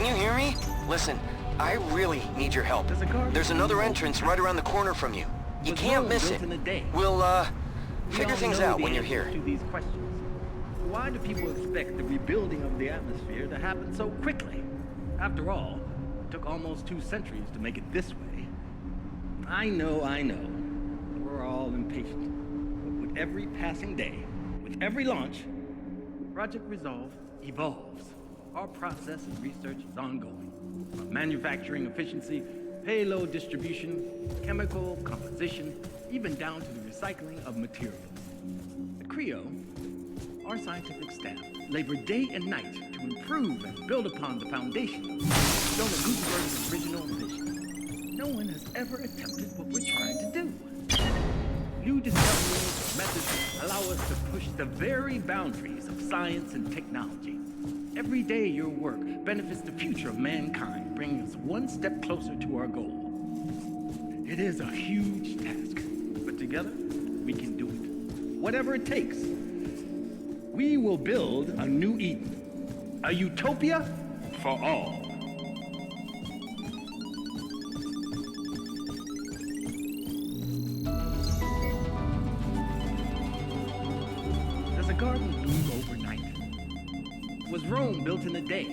Can you hear me? Listen, I really need your help. There's another entrance right around the corner from you. You can't miss it. We'll, figure things out when you're here. To these questions. Why do people expect the rebuilding of the atmosphere to happen so quickly? After all, it took almost 2 centuries to make it this way. I know. We're all impatient. But with every passing day, with every launch, Project Resolve evolves. Our process and research is ongoing. From manufacturing efficiency, payload distribution, chemical composition, even down to the recycling of materials. At CREO, our scientific staff labor day and night to improve and build upon the foundation of Jonah Gutenberg's original vision. No one has ever attempted what we're trying to do. New discoveries and methods allow us to push the very boundaries of science and technology. Every day your work benefits the future of mankind, bringing us one step closer to our goal. It is a huge task, but together we can do it. Whatever it takes. We will build a new Eden, a utopia for all. Does a garden bloom overnight? Was Rome built in a day?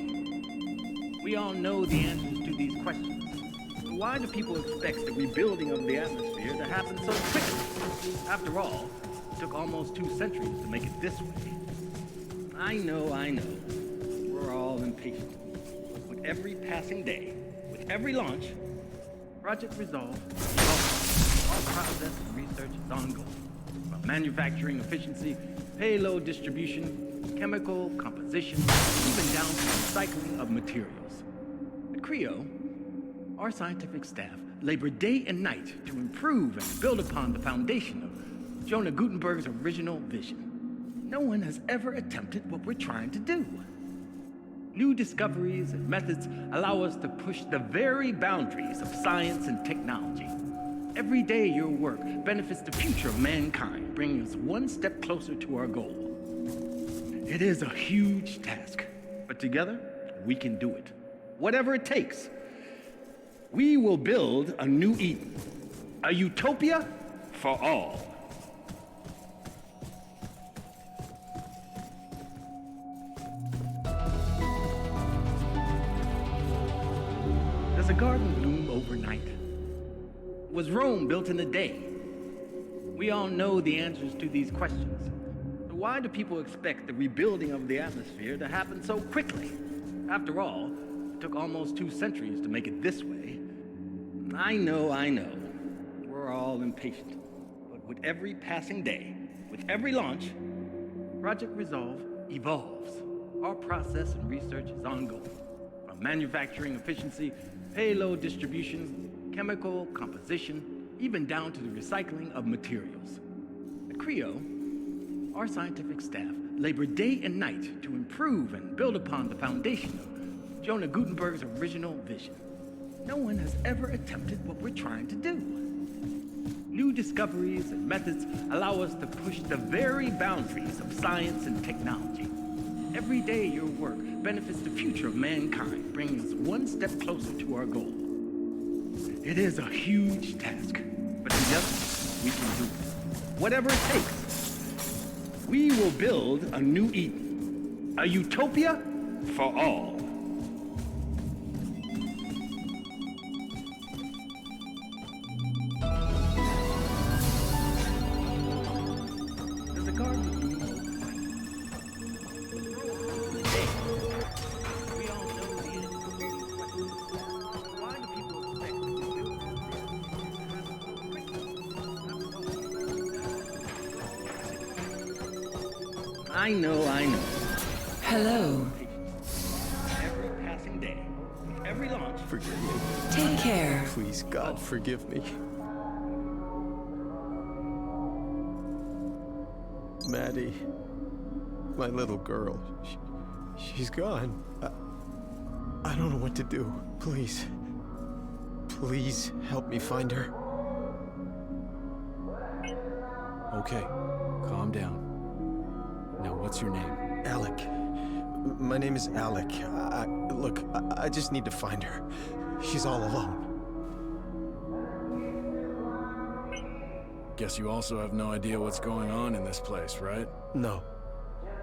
We all know the answers to these questions. Why do people expect the rebuilding of the atmosphere to happen so quickly? After all, it took almost 2 centuries to make it this way. I know. We're all impatient. With every passing day, with every launch, Project Resolve evolves. Our process and research is ongoing. From manufacturing efficiency, payload distribution, chemical composition, even down to the recycling of materials. At CREO, our scientific staff labor day and night to improve and build upon the foundation of Jonah Gutenberg's original vision. No one has ever attempted what we're trying to do. New discoveries and methods allow us to push the very boundaries of science and technology. Every day your work benefits the future of mankind, bringing us one step closer to our goal. It is a huge task, but together we can do it. Whatever it takes. We will build a new Eden, a utopia for all. Does a garden bloom overnight? Was Rome built in a day? We all know the answers to these questions. So why do people expect the rebuilding of the atmosphere to happen so quickly? After all, it took almost 2 centuries to make it this way. I know. We're all impatient. But with every passing day, with every launch, Project Resolve evolves. Our process and research is ongoing. From manufacturing efficiency, payload distribution, chemical composition, even down to the recycling of materials. At CREO, our scientific staff labor day and night to improve and build upon the foundation of Jonah Gutenberg's original vision. No one has ever attempted what we're trying to do. New discoveries and methods allow us to push the very boundaries of science and technology. Every day your work benefits the future of mankind, bringing us one step closer to our goal. It is a huge task, but together we can do it. Whatever it takes. We will build a new Eden, a utopia for all. Does a garden bloom overnight? We all know the answer to these questions. Why do people expect the rebuilding of the atmosphere to happen so quickly? I know. Hello. Every passing day, every launch. Forgive me. Take care. Please, God, forgive me. Maddie, my little girl, she's gone. I don't know what to do. Please help me find her. Okay, calm down. Now, what's your name? Alec. My name is Alec. Look, I just need to find her. She's all alone. Guess you also have no idea what's going on in this place, right? No,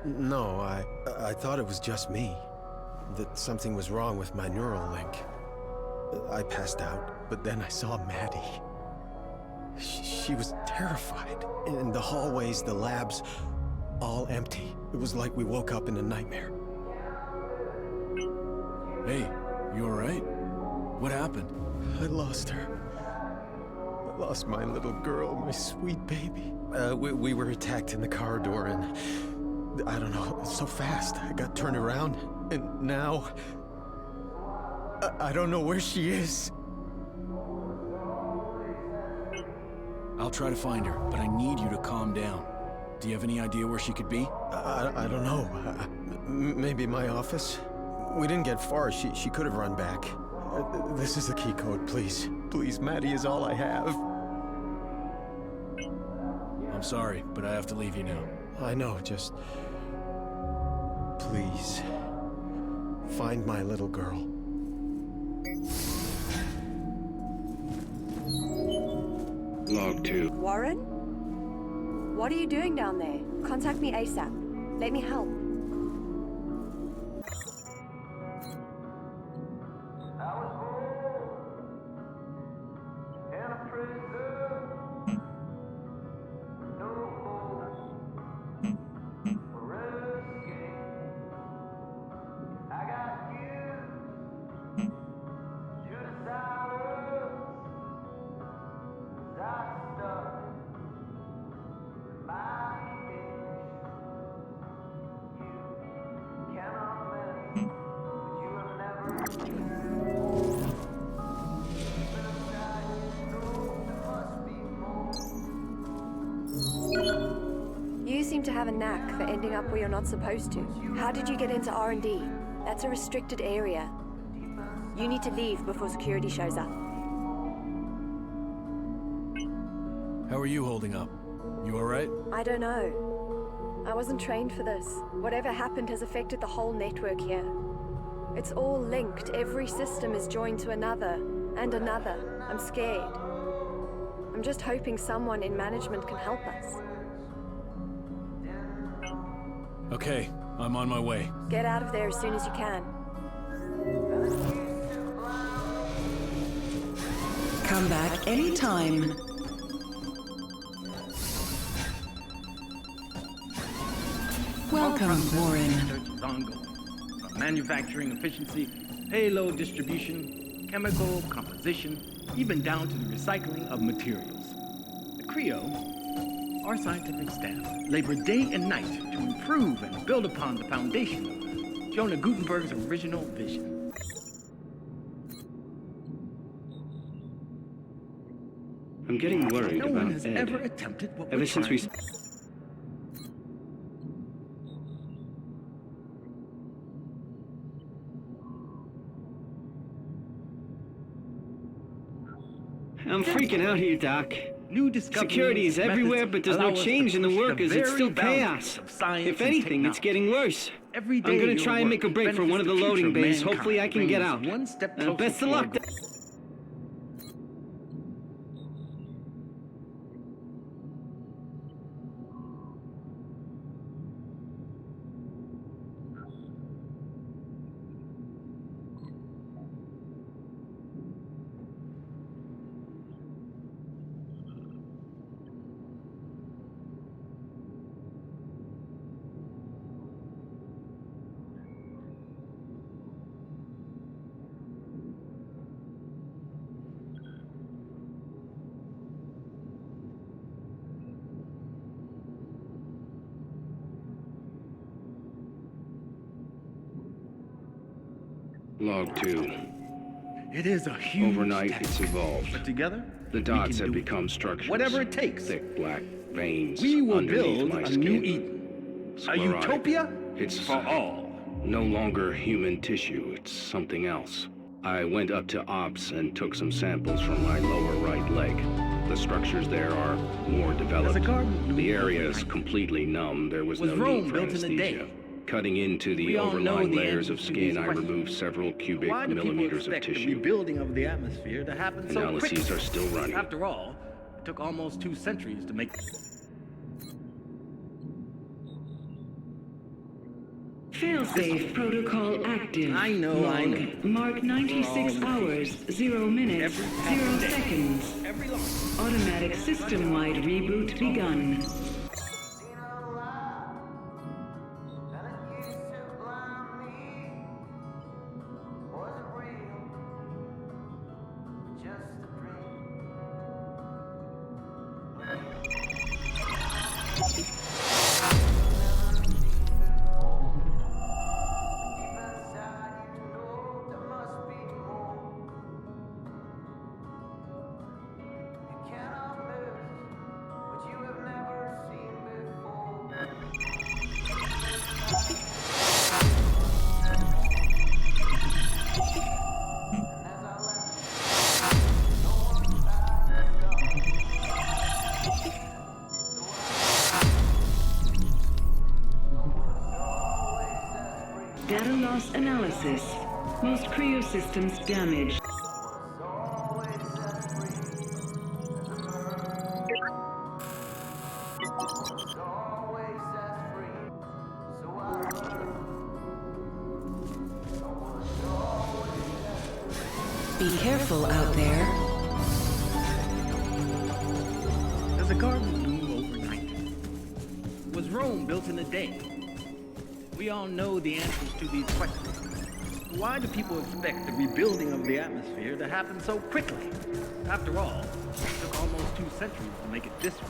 I thought it was just me. That something was wrong with my neural link. I passed out, but then I saw Maddie. She was terrified. In the hallways, the labs, all empty. It was like we woke up in a nightmare. Hey, you alright? What happened? I lost her. I lost my little girl, my sweet baby. We were attacked in the corridor and... I don't know, so fast. I got turned around, and now... I don't know where she is. I'll try to find her, but I need you to calm down. Do you have any idea where she could be? I don't know. Maybe my office? We didn't get far. She could have run back. This is the key code, please. Please, Maddie is all I have. I'm sorry, but I have to leave you now. I know, just... Please. Find my little girl. Log 2. Warren? What are you doing down there? Contact me ASAP. Let me help. You seem to have a knack for ending up where you're not supposed to. How did you get into R&D? That's a restricted area. You need to leave before security shows up. How are you holding up? You alright? I don't know. I wasn't trained for this. Whatever happened has affected the whole network here. It's all linked. Every system is joined to another, and another. I'm scared. I'm just hoping someone in management can help us. Okay, I'm on my way. Get out of there as soon as you can. Come back anytime. Welcome, Warren. Research is ongoing. From manufacturing efficiency, payload distribution, chemical composition, even down to the recycling of materials. The CREO, our scientific staff, labor day and night to improve and build upon the foundation of Jonah Gutenberg's original vision. I'm getting worried No about one has Ed. ever attempted what Ever we're since trying we... to- I'm freaking out here, Doc. New discoveries, Security is everywhere, methods but there's no allow us to change in the push workers. It's very still boundaries chaos. of science If and anything, it's technology. getting worse. Every day I'm gonna your try and work make a break for benefits one of the the future loading of bays. mankind, Hopefully I can get brings out. one step closer Best of to our luck. goal. Log 2. It is a huge Overnight, task. it's evolved. But together, The we dots can have do it. become structures. Whatever it takes. Thick black veins We will underneath build my a skin. new Eden. A Sclerotic. utopia It's for all. no longer human tissue. It's something else. I went up to Ops and took some samples from my lower right leg. The structures there are more developed. There's a garden bloom The area is overnight. completely numb. There was no Rome need for built in a day? anesthesia. Cutting into the We all know overlying the layers of answers to skin, these I questions. removed several cubic Why do people millimeters of expect the tissue. rebuilding of the atmosphere to happen so Analyses quickly? are still running. After all, it took almost 2 centuries to make... Failsafe protocol active. I know. Mark 96 hours, 0 minutes, 0 seconds. Every launch. Automatic system-wide reboot begun. Data loss analysis. Most cryo systems damaged. Be careful out there. Does a garden bloom overnight? Was Rome built in a day? We all know the answers to these questions. Why do people expect the rebuilding of the atmosphere to happen so quickly? After all, it took almost 2 centuries to make it this way.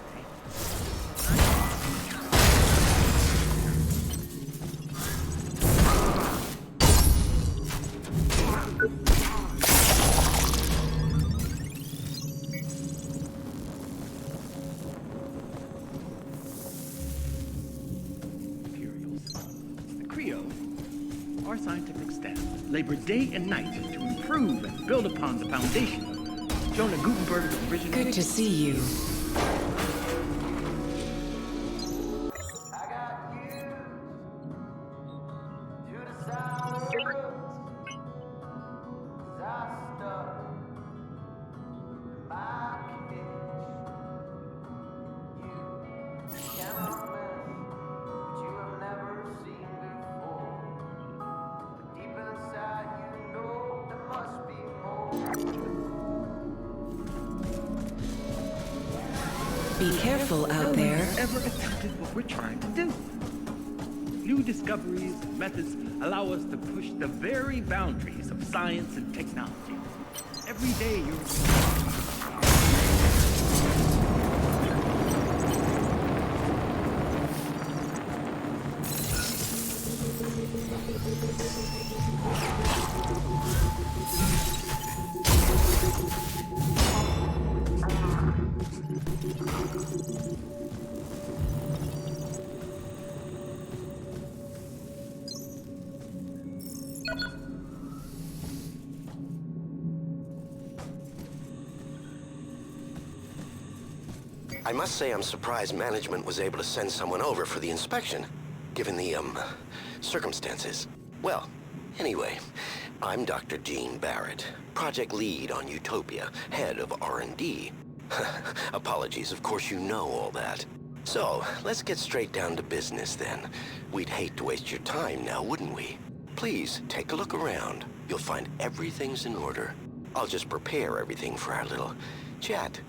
Our scientific staff labored day and night to improve and build upon the foundation of Jonah Gutenberg's original... Good to see you. Be careful out there. No one ever attempted what we're trying to do. New discoveries and methods allow us to push the very boundaries of science and technology. Every day I must say I'm surprised management was able to send someone over for the inspection, given the, circumstances. Well, anyway, I'm Dr. Gene Barrett, project lead on Utopia, head of R&D. Apologies, of course you know all that. So, let's get straight down to business then. We'd hate to waste your time now, wouldn't we? Please, take a look around. You'll find everything's in order. I'll just prepare everything for our little chat.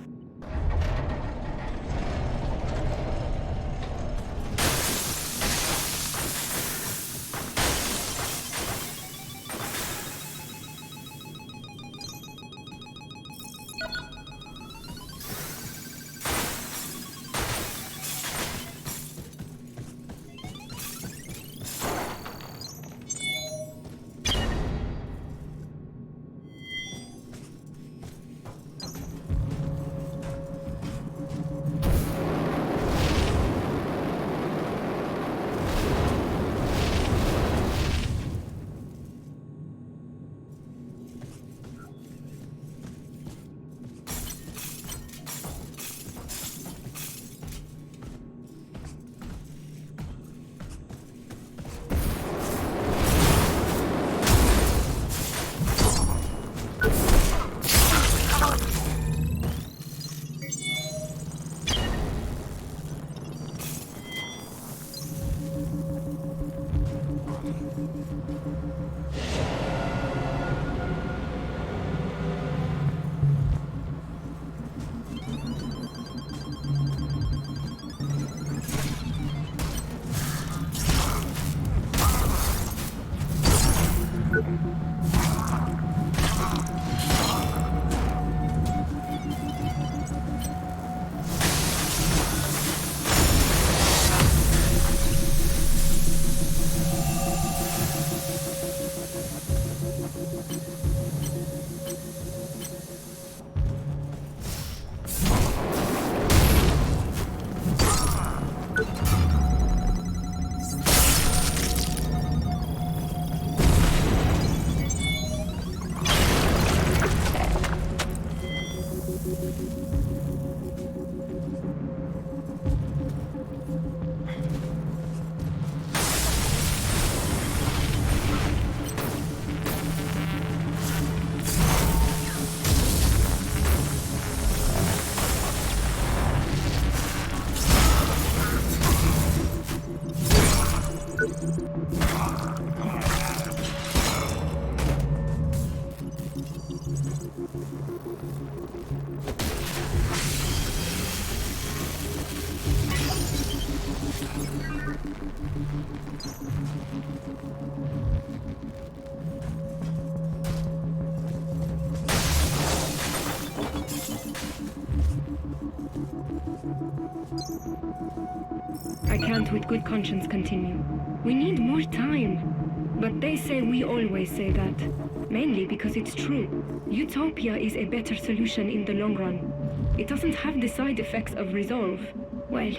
with good conscience continue. We need more time. But they say we always say that. Mainly because it's true. Utopia is a better solution in the long run. It doesn't have the side effects of resolve. Well,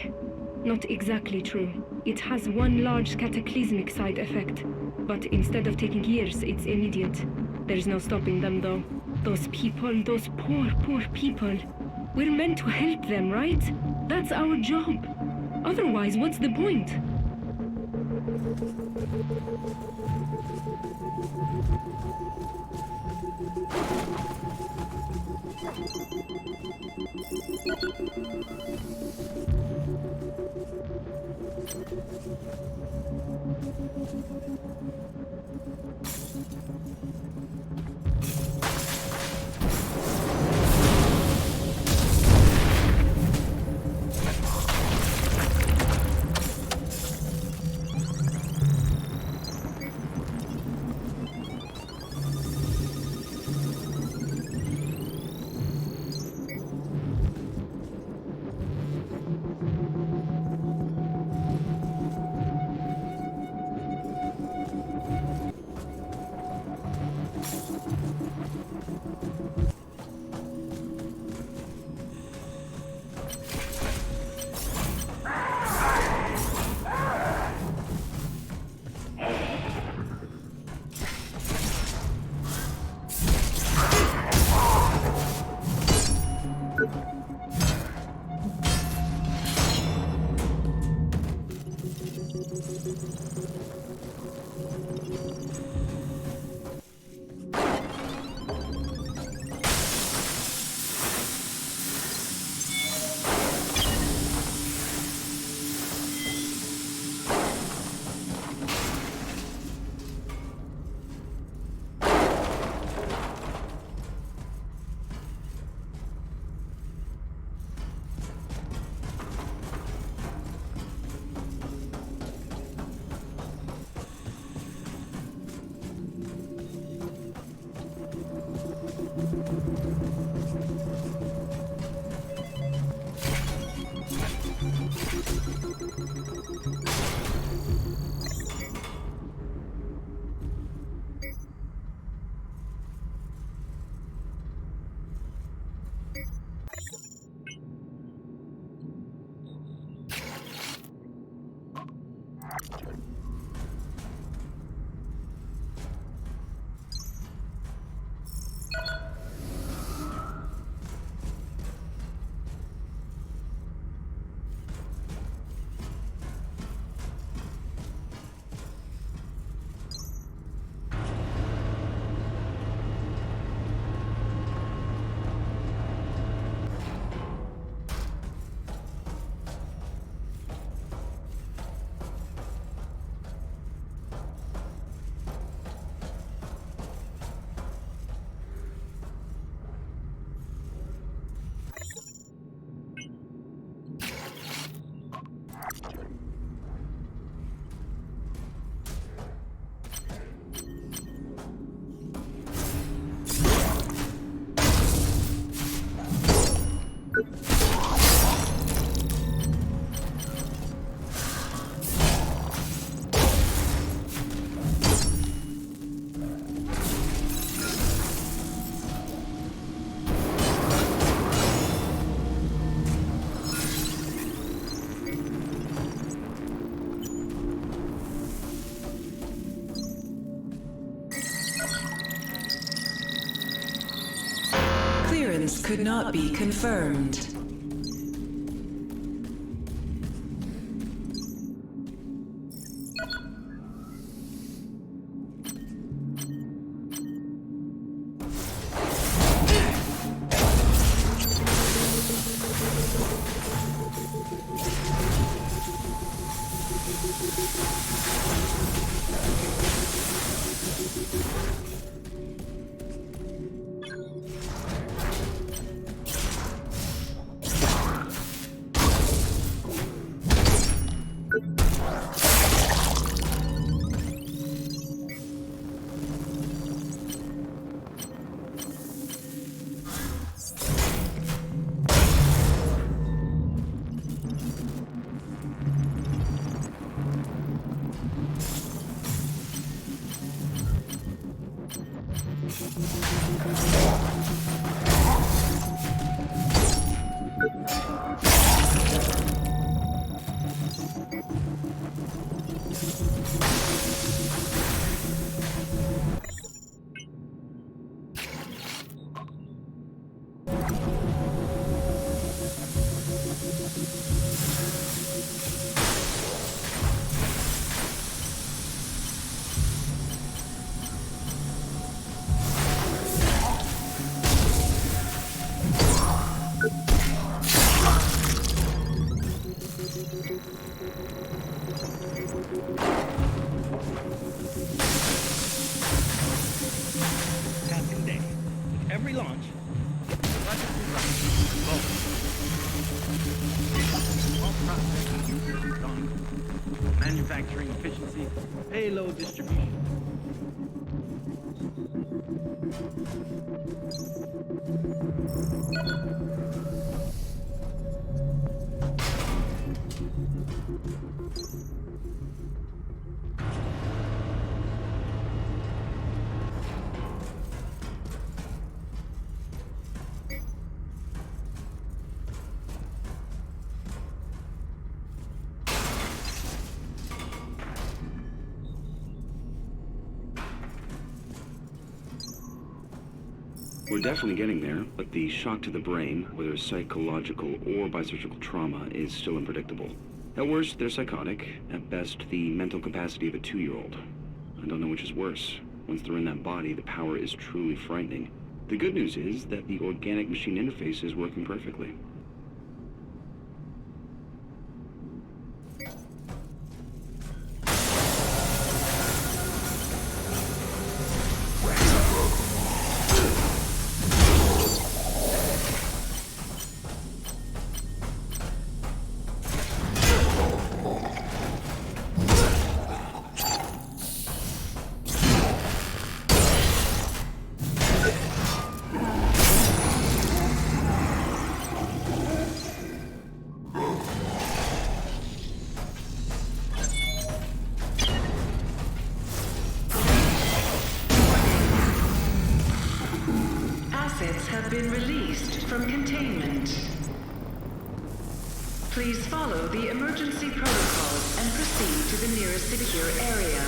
not exactly true. It has one large cataclysmic side effect. But instead of taking years, it's immediate. There's no stopping them though. Those people, those poor people. We're meant to help them, right? That's our job. Otherwise, what's the point? Clearance could not be confirmed. payload distribution. We're definitely getting there, but the shock to the brain, whether psychological or by surgical trauma, is still unpredictable. At worst, they're psychotic. At best, the mental capacity of a 2-year-old. I don't know which is worse. Once they're in that body, the power is truly frightening. The good news is that the organic-machine interface is working perfectly. Have been released from containment. Please follow the emergency protocols and proceed to the nearest secure area.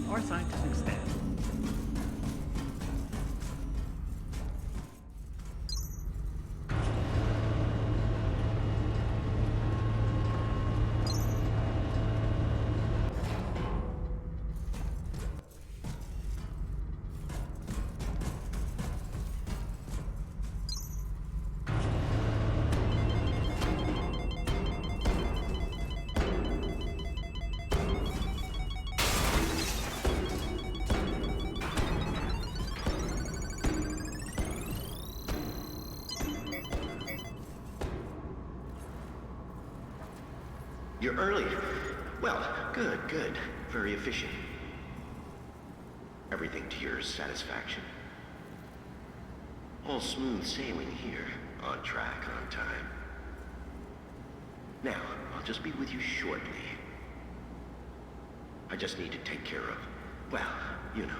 Our scientific staff. early. Well, good, good. Very efficient. Everything to your satisfaction. All smooth sailing here. On track, on time. Now, I'll just be with you shortly. I just need to take care of, well, you know.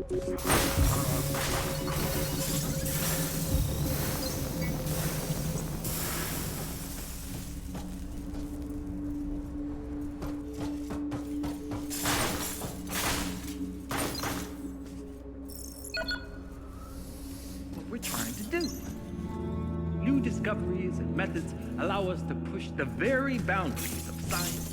What we're trying to do. New discoveries and methods allow us to push the very boundaries of science.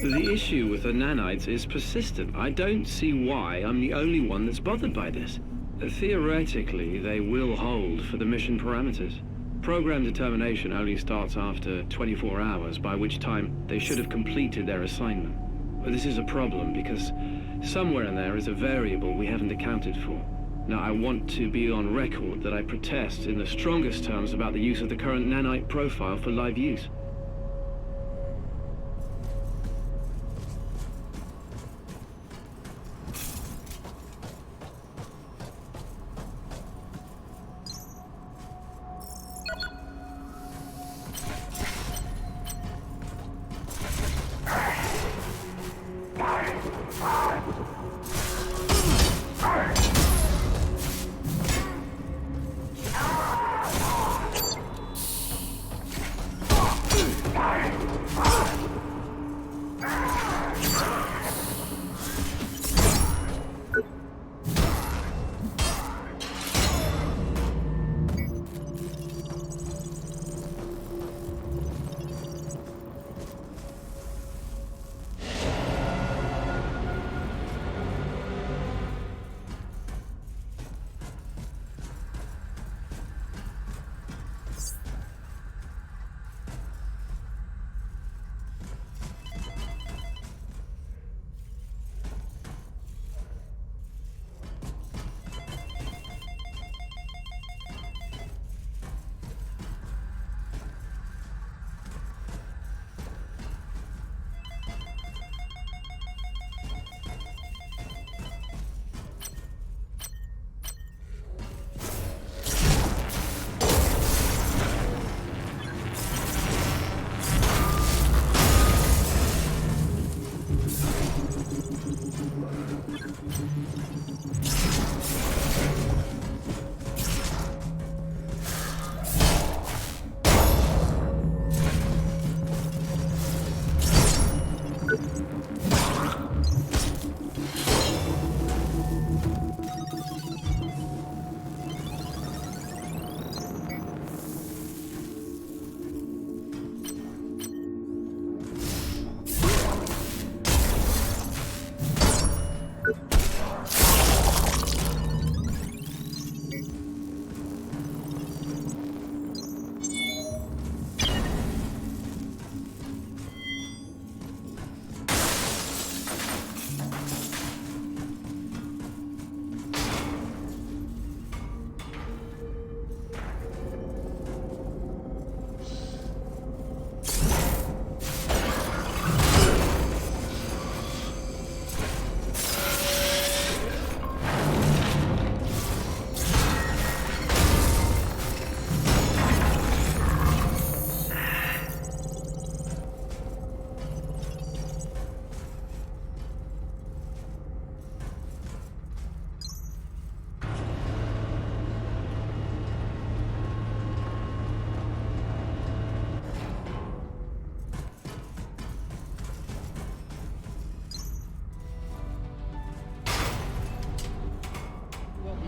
The issue with the nanites is persistent. I don't see why I'm the only one that's bothered by this. Theoretically, they will hold for the mission parameters. Program determination only starts after 24 hours, by which time they should have completed their assignment. But this is a problem because somewhere in there is a variable we haven't accounted for. Now, I want to be on record that I protest in the strongest terms about the use of the current nanite profile for live use.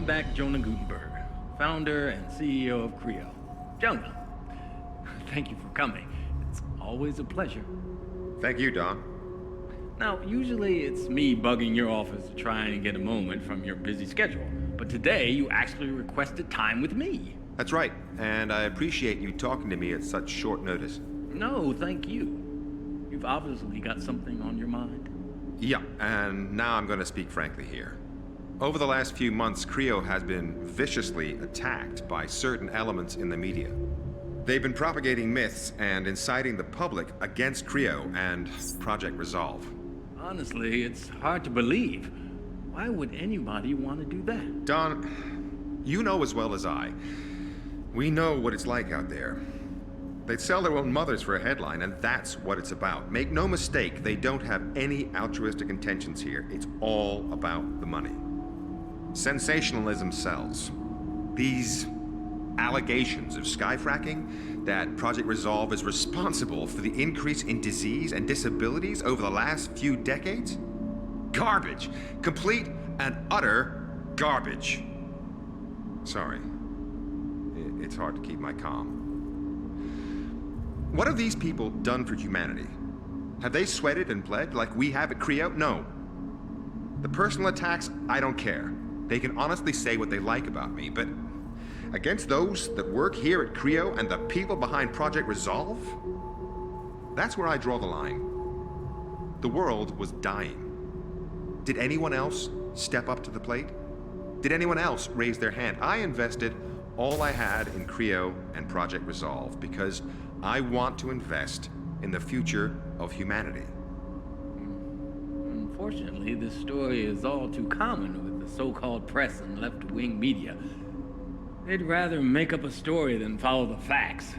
Back Jonah Gutenberg, founder and CEO of Creo. Jonah, thank you for coming. It's always a pleasure. Thank you, Don. Now, usually it's me bugging your office to try and get a moment from your busy schedule, but today you actually requested time with me. That's right, and I appreciate you talking to me at such short notice. No, thank you. You've obviously got something on your mind. Yeah, and now I'm going to speak frankly here. Over the last few months, Creo has been viciously attacked by certain elements in the media. They've been propagating myths and inciting the public against Creo and Project Resolve. Honestly, it's hard to believe. Why would anybody want to do that? Don, you know as well as I. We know what it's like out there. They'd sell their own mothers for a headline, and that's what it's about. Make no mistake, they don't have any altruistic intentions here. It's all about the money. Sensationalism sells. These allegations of skyfracking, that Project Resolve is responsible for the increase in disease and disabilities over the last few decades? Garbage. Complete and utter garbage. Sorry. It's hard to keep my calm. What have these people done for humanity? Have they sweated and bled like we have at Creo? No. The personal attacks, I don't care. They can honestly say what they like about me, but against those that work here at Creo and the people behind Project Resolve, that's where I draw the line. The world was dying. Did anyone else step up to the plate? Did anyone else raise their hand? I invested all I had in Creo and Project Resolve because I want to invest in the future of humanity. Unfortunately, this story is all too common with the so-called press and left-wing media. They'd rather make up a story than follow the facts.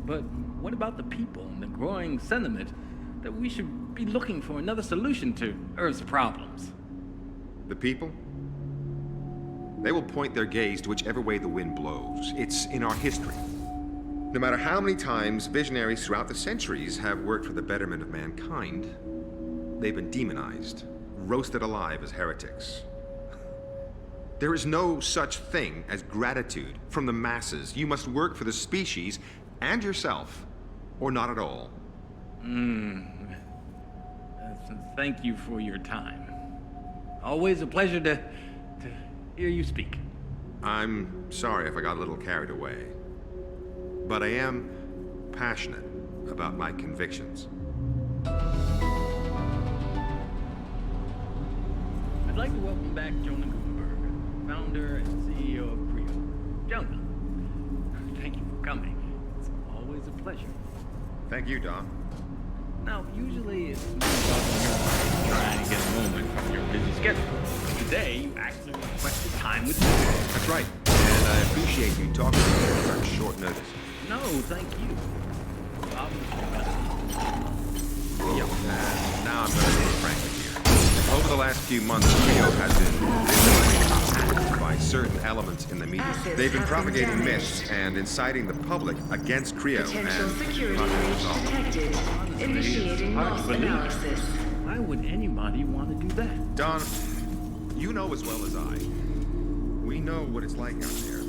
But what about the people and the growing sentiment that we should be looking for another solution to Earth's problems? The people? They will point their gaze to whichever way the wind blows. It's in our history. No matter how many times visionaries throughout the centuries have worked for the betterment of mankind, they've been demonized, roasted alive as heretics. There is no such thing as gratitude from the masses. You must work for the species and yourself, or not at all. Thank you for your time. Always a pleasure to hear you speak. I'm sorry if I got a little carried away, but I am passionate about my convictions. I'd like to welcome back Jonah Gutenberg, founder and CEO of Creo. Jonah, thank you for coming. It's always a pleasure. Thank you, Don. Now, usually it's me talking trying to get a moment from your busy schedule. Today, you actually requested time with me. That's right, and I appreciate you talking to me at such short notice. No, thank you. Obviously, Yep, and now I'm going to be frank with you. Over the last few months, Creo has been visibly attacked by certain elements in the media. They've been propagating myths and inciting the public against Creo Potential and security Project breach Resolve. detected. Initiating hard to loss believe. analysis. why would anybody want to do that? Don, you know as well as I. We know what it's like out there.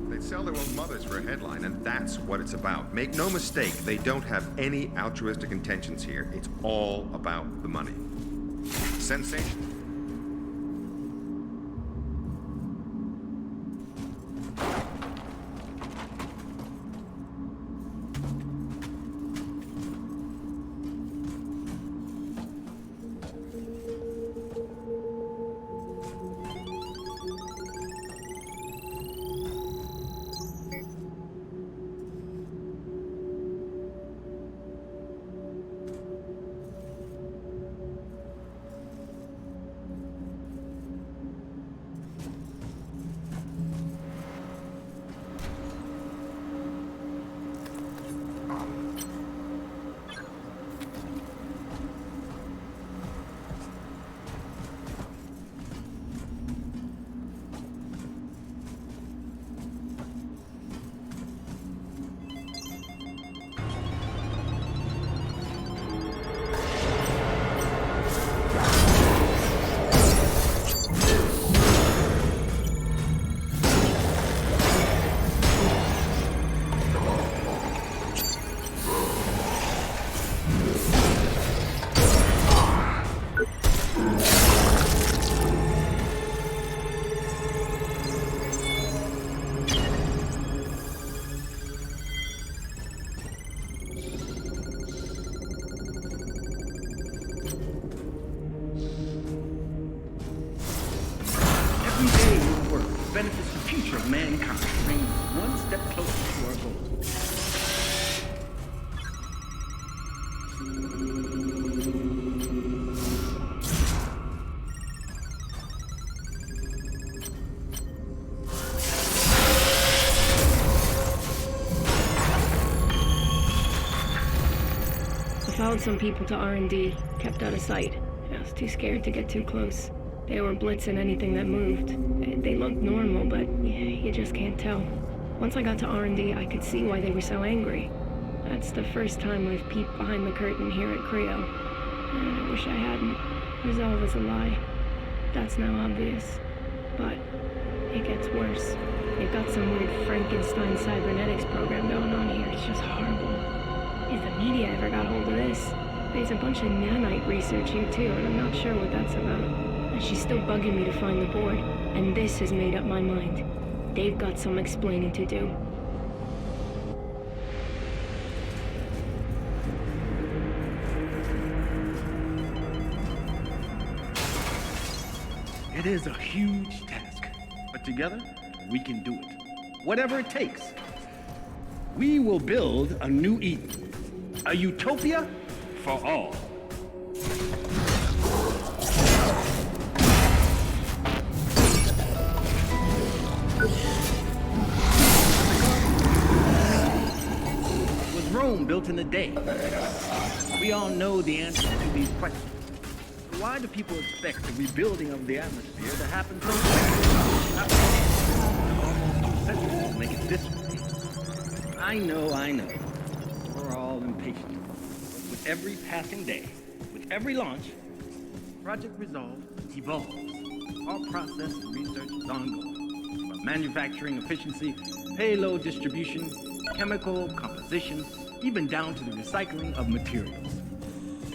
They'd sell their own mothers for a headline, and that's what it's about. Make no mistake, they don't have any altruistic intentions here. It's all about the money. Sensation. Benefits the future of mankind, bringing us one step closer to our goal. I followed some people to R&D, kept out of sight. I was too scared to get too close. They were blitzing anything that moved. They looked normal, but you just can't tell. Once I got to R&D, I could see why they were so angry. That's the first time I've peeked behind the curtain here at Creo. And I wish I hadn't. Resolve is a lie. That's now obvious. But it gets worse. They've got some weird Frankenstein cybernetics program going on here. It's just horrible. If the media ever got hold of this, There's a bunch of nanite research here too, and I'm not sure what that's about. And she's still bugging me to find the board, and this has made up my mind. They've got some explaining to do. It is a huge task, but together we can do it. Whatever it takes. We will build a new Eden, a utopia for all. Was Rome built in a day? We all know the answers to these questions. So why do people expect the rebuilding of the atmosphere to happen so quickly? Almost 2 centuries to make it this way. I know. We're all impatient. With every passing day, with every launch, Project Resolve evolves. Our process and research is ongoing. From manufacturing efficiency, payload distribution, chemical composition, even down to the recycling of materials.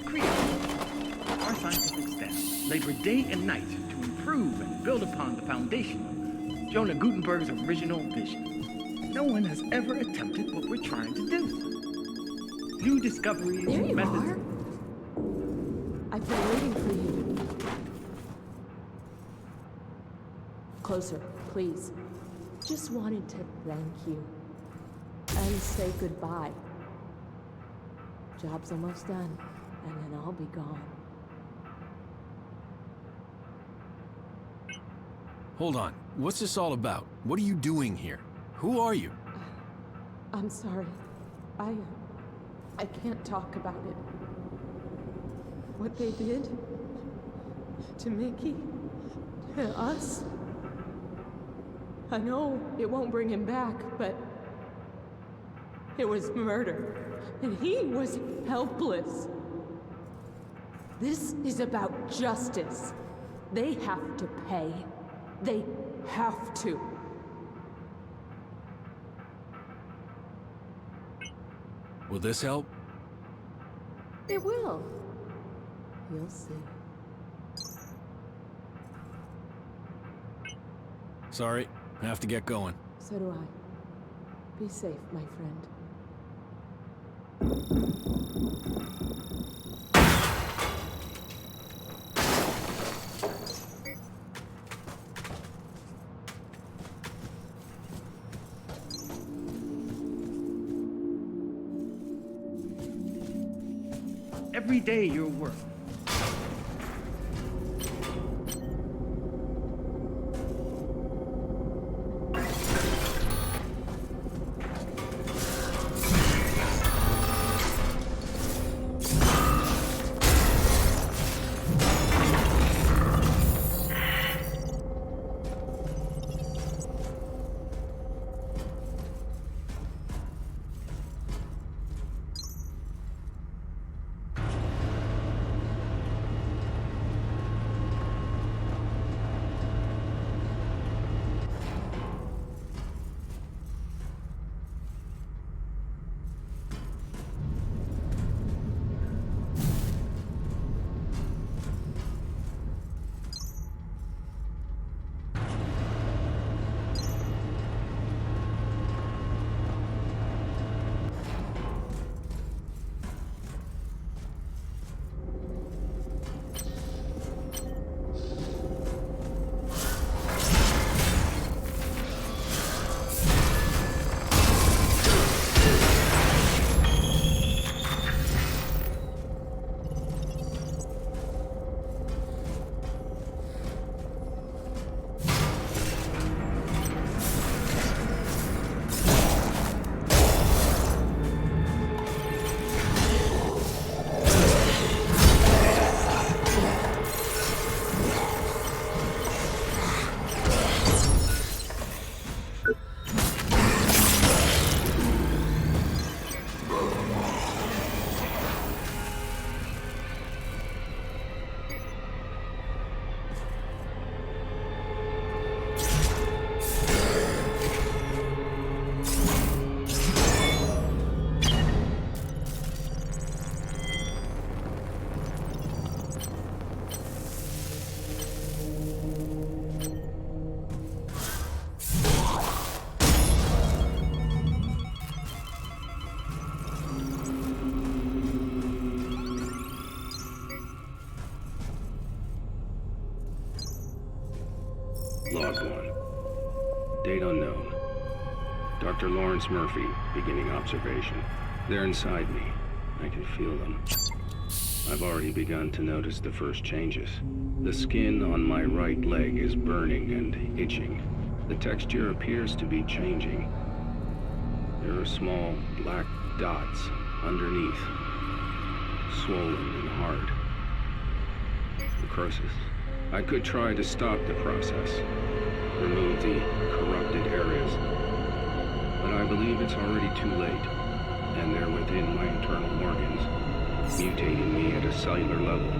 Creatively, our scientific staff labor day and night to improve and build upon the foundation of Jonah Gutenberg's original vision. No one has ever attempted what we're trying to do. New discoveries There and you methods. are. I've been waiting for you. Closer, please. Just wanted to thank you. And say goodbye. Job's almost done, and then I'll be gone. Hold on. What's this all about? What are you doing here? Who are you? I'm sorry. I can't talk about it. What they did to Mickey, to us. I know it won't bring him back, but it was murder, and he was helpless. This is about justice. They have to pay. They have to. Will this help? It will. You'll see. Sorry, I have to get going. So do I. Be safe, my friend. Every day your work. Lawrence Murphy, beginning observation. They're inside me. I can feel them. I've already begun to notice the first changes. The skin on my right leg is burning and itching. The texture appears to be changing. There are small black dots underneath, swollen and hard. Necrosis. I could try to stop the process, remove the corrupted areas, but I believe it's already too late, and they're within my internal organs, mutating me at a cellular level.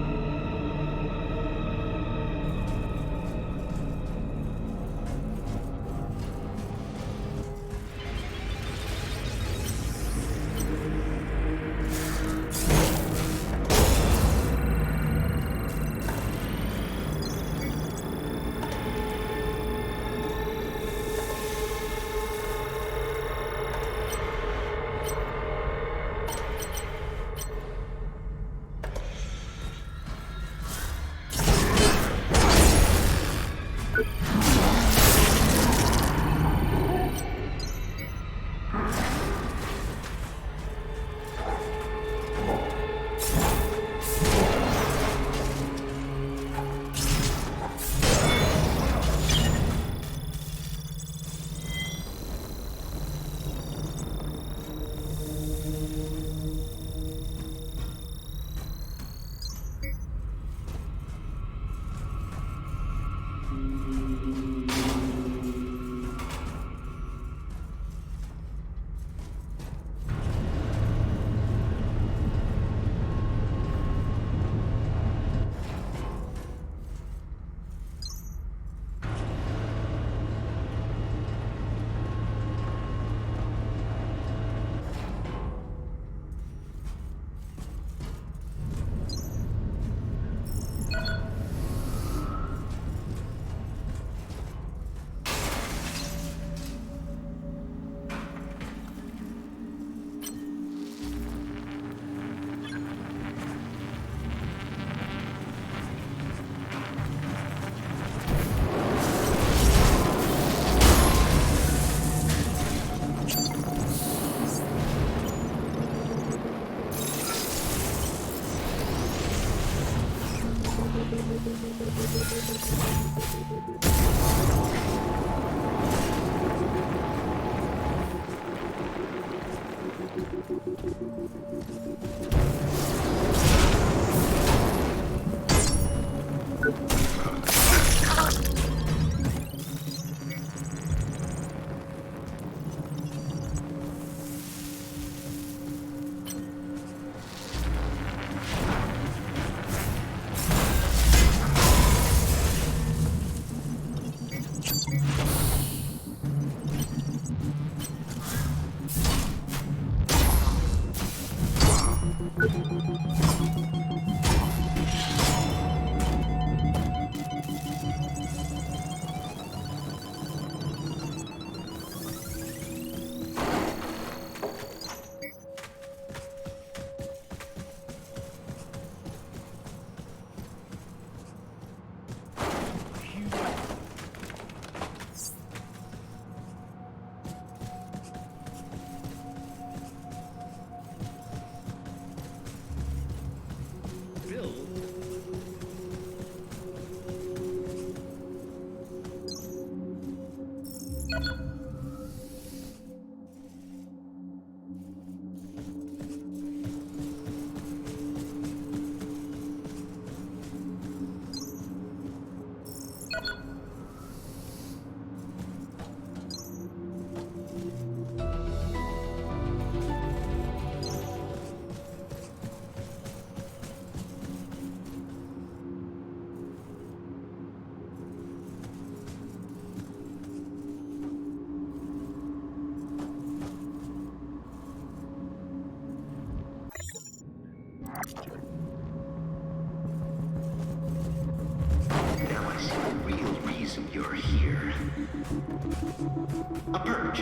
A purge.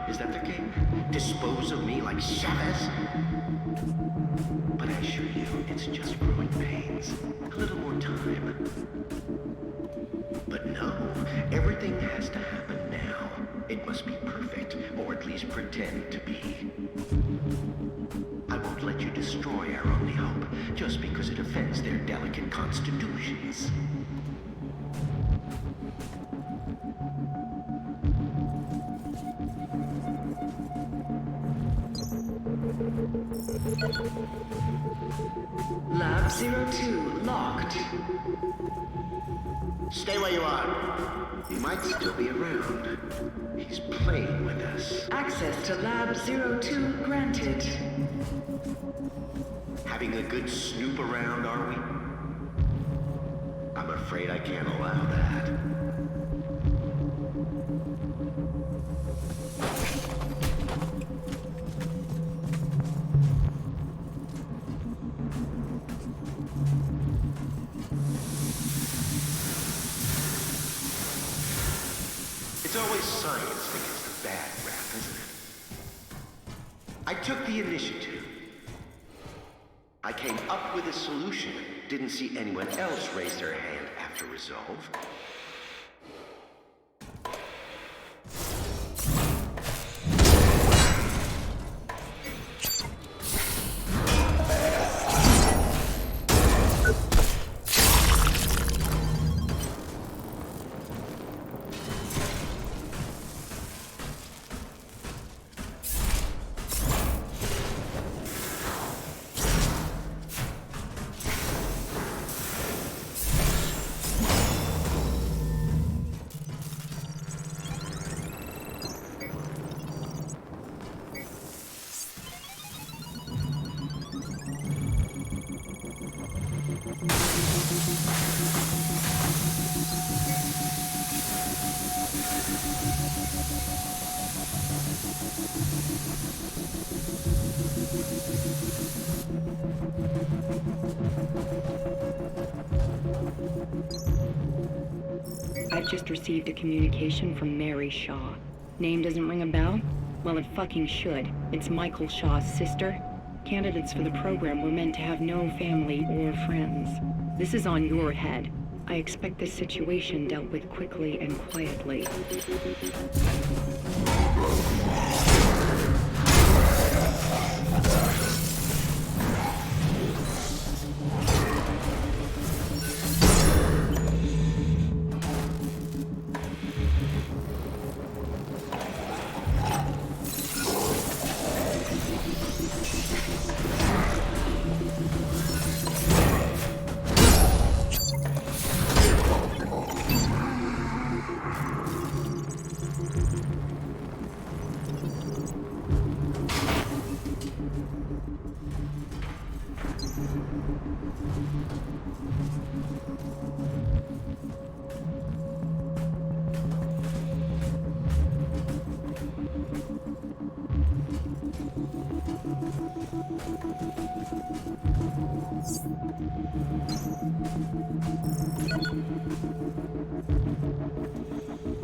Is that the game? Dispose of me like Chavez? But I assure you, it's just growing pains. A little more time. But no, everything has to happen now. It must be perfect, or at least predictable. pretend to be. I won't let you destroy our only hope just because it offends their delicate constitutions. Lab 02 locked. Stay where you are. He might still be around. He's playing with us. Access to Lab 02 granted. Having a good snoop around, are we? I'm afraid I can't allow that. It's always science that gets the bad rap, isn't it? I took the initiative. I came up with a solution. Didn't see anyone else raise their hand after resolve. I've just received a communication from Mary Shaw. Name doesn't ring a bell? Well, it fucking should. It's Michael Shaw's sister. Candidates for the program were meant to have no family or friends. This is on your head. I expect this situation dealt with quickly and quietly.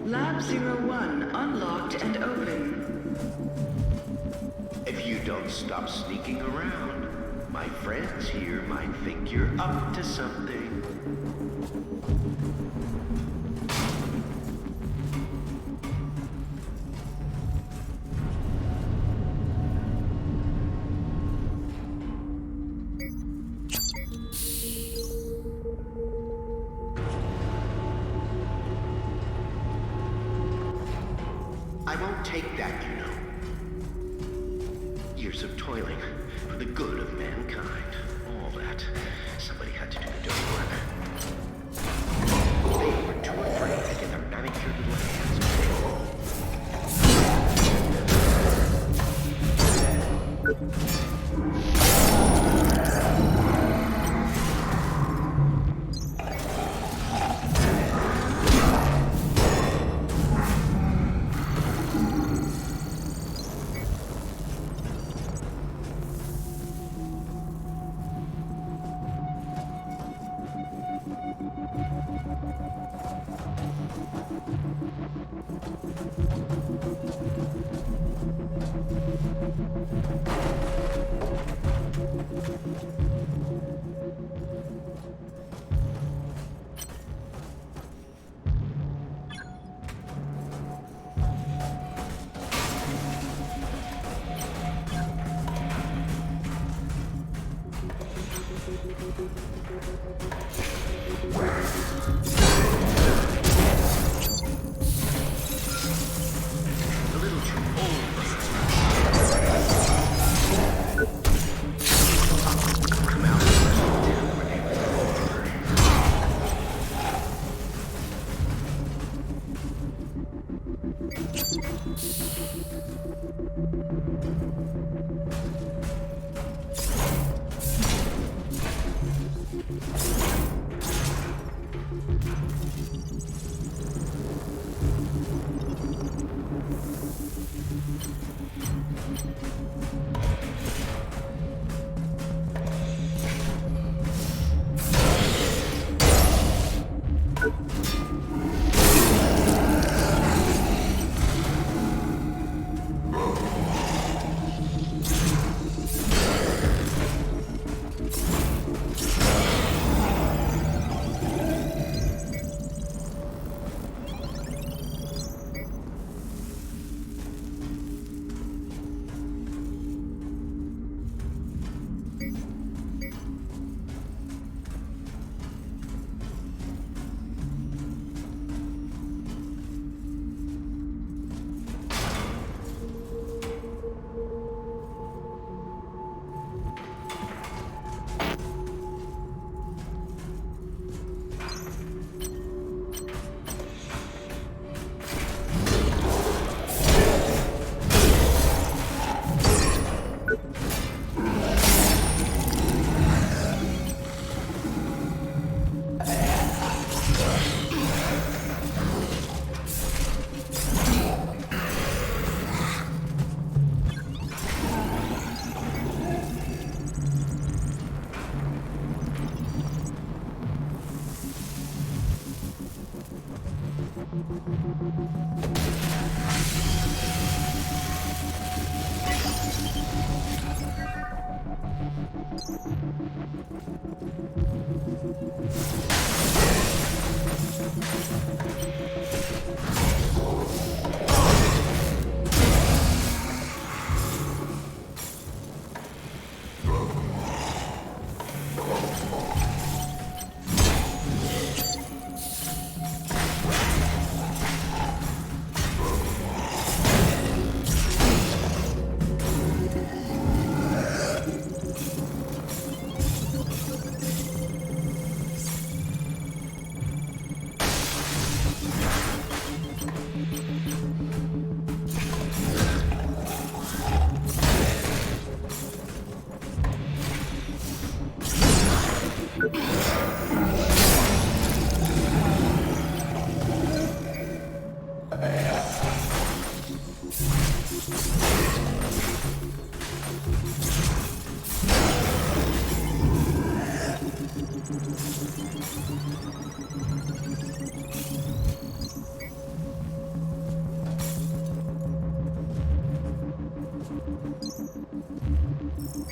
Lab 01 unlocked and open. If you don't stop sneaking around, my friends here might think you're up to something. I won't take that, you know. Years of toiling for the good of mankind. All that. Somebody had to do the dirty work. They were too afraid to get their manicured little hands on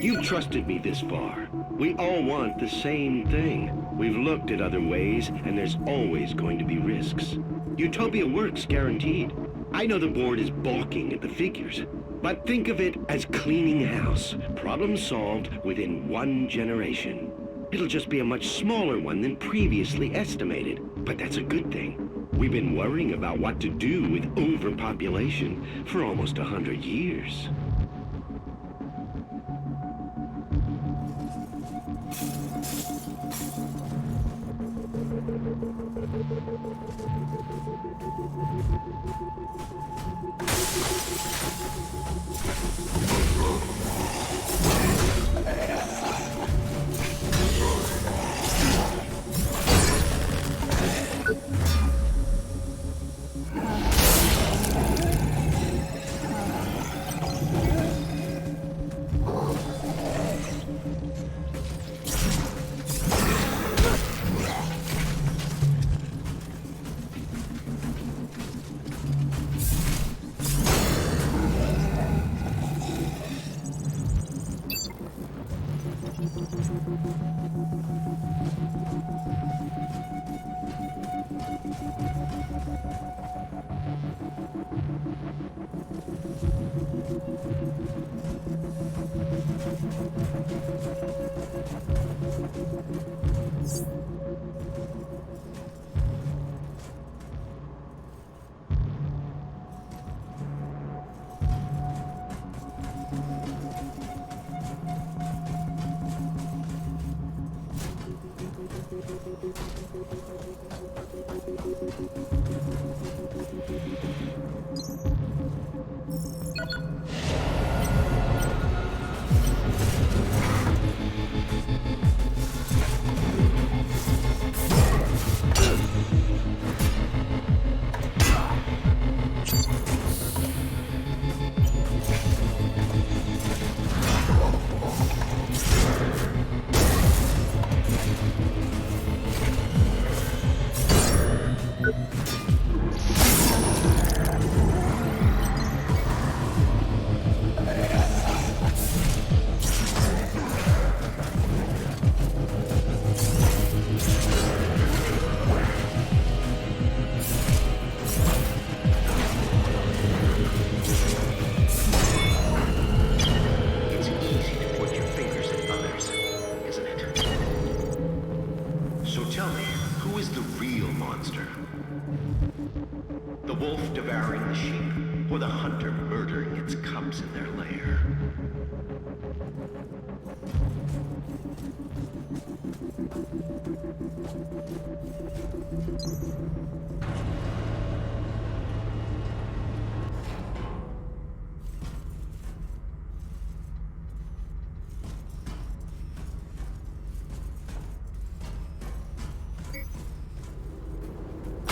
You've trusted me this far. We all want the same thing. We've looked at other ways, and there's always going to be risks. Utopia works, guaranteed. I know the board is balking at the figures, but think of it as cleaning house. Problem solved within 1 generation. It'll just be a much smaller one than previously estimated, but that's a good thing. We've been worrying about what to do with overpopulation for almost 100 years.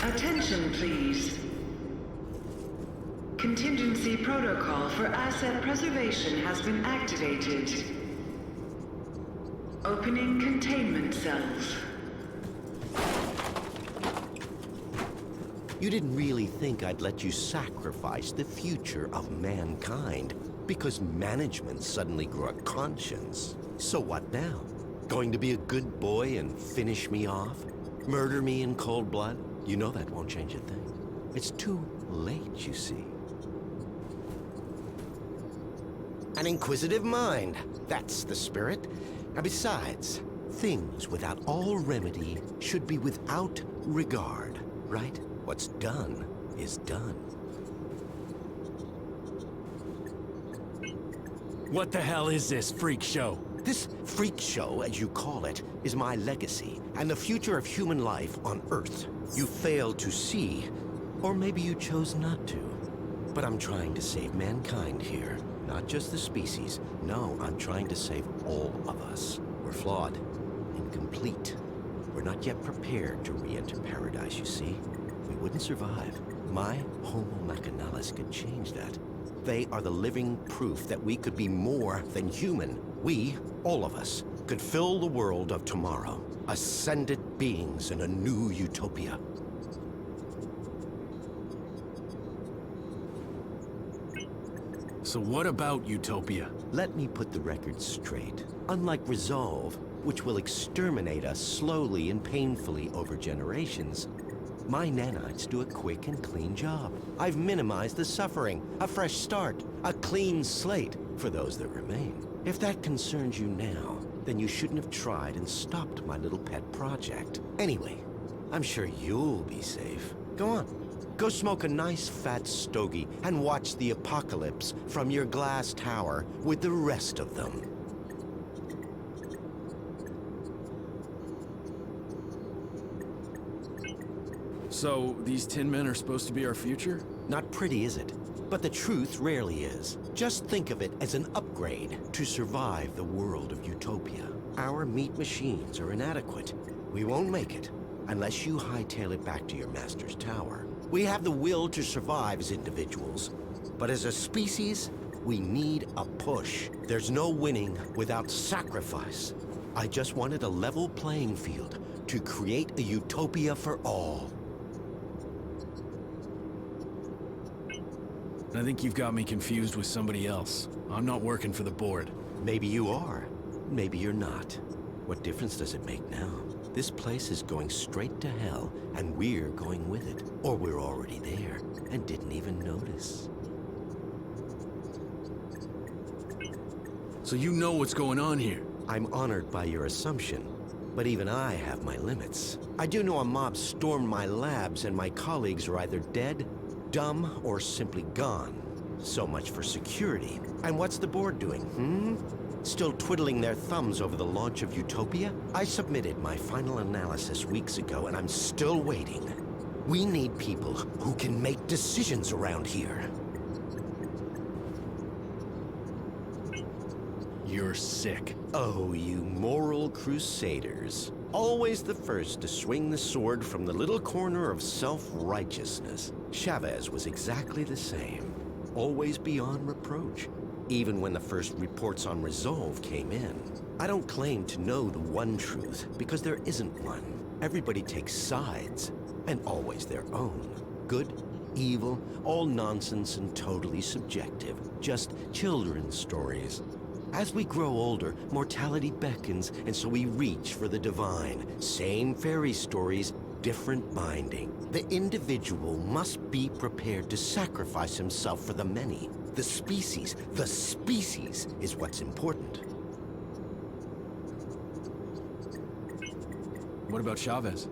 Attention, please. Contingency protocol for asset preservation has been activated. Opening containment cells. You didn't really think I'd let you sacrifice the future of mankind because management suddenly grew a conscience. So what now? Going to be a good boy and finish me off? Murder me in cold blood? You know that won't change a thing. It's too late, you see. An inquisitive mind. That's the spirit. And besides, things without all remedy should be without regard, right? What's done is done. What the hell is this freak show? This freak show, as you call it, is my legacy and the future of human life on Earth. You failed to see, or maybe you chose not to. But I'm trying to save mankind here. Not just the species. No, I'm trying to save all of us. We're flawed, incomplete. We're not yet prepared to re-enter paradise, you see. We wouldn't survive. My Homo machinalis could change that. They are the living proof that we could be more than human. We, all of us, could fill the world of tomorrow. Ascended beings in a new utopia. So what about utopia? Let me put the record straight. Unlike Resolve, which will exterminate us slowly and painfully over generations, my nanites do a quick and clean job. I've minimized the suffering, a fresh start, a clean slate for those that remain. If that concerns you now, then you shouldn't have tried and stopped my little pet project. Anyway, I'm sure you'll be safe. Go on. Go smoke a nice fat stogie and watch the apocalypse from your glass tower with the rest of them. So, these tin men are supposed to be our future? Not pretty, is it? But the truth rarely is. Just think of it as an upgrade to survive the world of utopia. Our meat machines are inadequate. We won't make it unless you hightail it back to your master's tower. We have the will to survive as individuals, but as a species, we need a push. There's no winning without sacrifice. I just wanted a level playing field to create a utopia for all. I think you've got me confused with somebody else. I'm not working for the board. Maybe you are. Maybe you're not. What difference does it make now? This place is going straight to hell, and we're going with it. Or we're already there, and didn't even notice. So you know what's going on here? I'm honored by your assumption, but even I have my limits. I do know a mob stormed my labs, and my colleagues are either dead, dumb, or simply gone. So much for security. And what's the board doing, Still twiddling their thumbs over the launch of Utopia? I submitted my final analysis weeks ago, and I'm still waiting. We need people who can make decisions around here. You're sick. Oh, you moral crusaders. Always the first to swing the sword from the little corner of self-righteousness. Chavez was exactly the same. Always beyond reproach. Even when the first reports on Resolve came in. I don't claim to know the one truth, because there isn't one. Everybody takes sides, and always their own. Good, evil, all nonsense and totally subjective. Just children's stories. As we grow older, mortality beckons, and so we reach for the divine. Same fairy stories, different binding. The individual must be prepared to sacrifice himself for the many. The species is what's important. What about Chavez?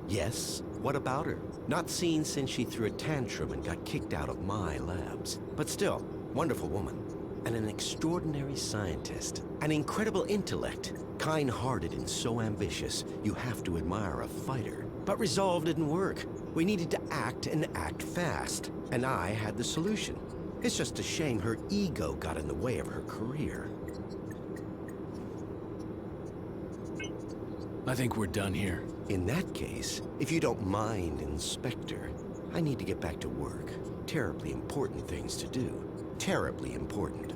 Yes, what about her? Not seen since she threw a tantrum and got kicked out of my labs. But still, wonderful woman. And an extraordinary scientist. An incredible intellect. Kind-hearted and so ambitious, you have to admire a fighter. But Resolve didn't work. We needed to act and act fast. And I had the solution. It's just a shame her ego got in the way of her career. I think we're done here. In that case, if you don't mind, Inspector, I need to get back to work. Terribly important things to do. Terribly important.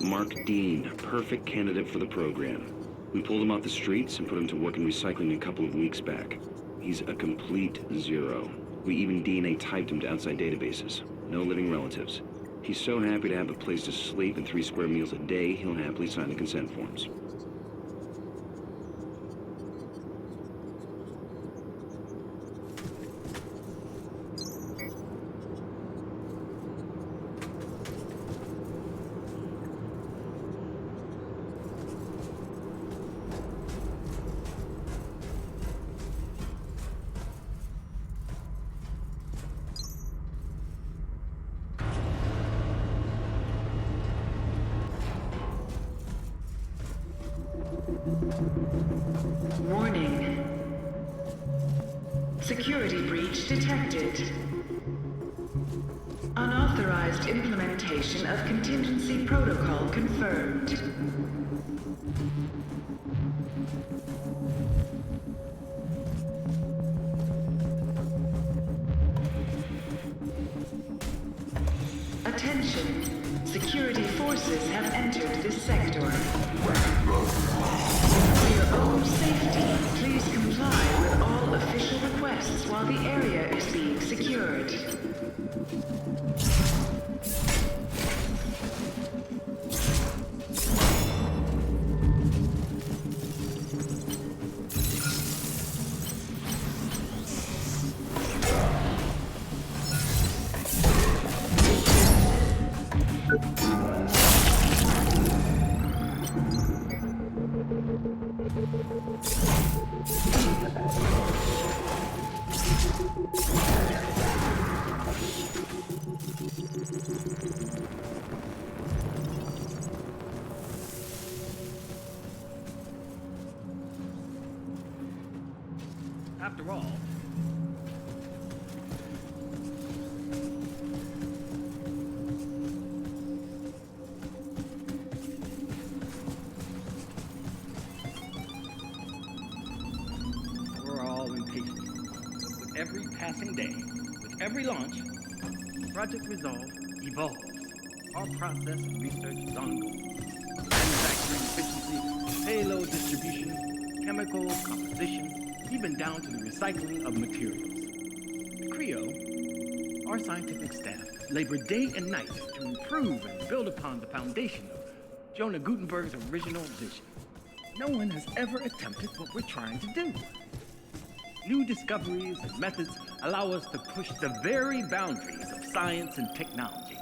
Mark Dean, perfect candidate for the program. We pulled him off the streets and put him to work in recycling a couple of weeks back. He's a complete zero. We even DNA typed him to outside databases. No living relatives. He's so happy to have a place to sleep and 3 square meals a day, he'll happily sign the consent forms. Warning. Security breach detected. Unauthorized implementation of contingency protocol confirmed. Attention. Security forces have entered this sector. For your own safety, please comply with all official requests while the area is being secured. After all, we're all impatient. With every passing day, with every launch, Project Resolve evolves. Our process of research is ongoing. Manufacturing efficiency, payload distribution, chemical composition, even down to the recycling of materials. The CREO, our scientific staff, labor day and night to improve and build upon the foundation of Jonah Gutenberg's original vision. No one has ever attempted what we're trying to do. New discoveries and methods allow us to push the very boundaries of science and technology.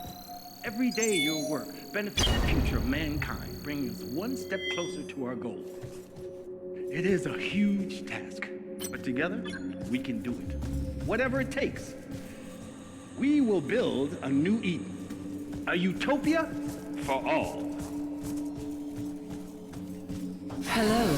Every day your work benefits the future of mankind, bringing us one step closer to our goal. It is a huge task, but together we can do it. Whatever it takes. We will build a new Eden, a utopia for all. Hello.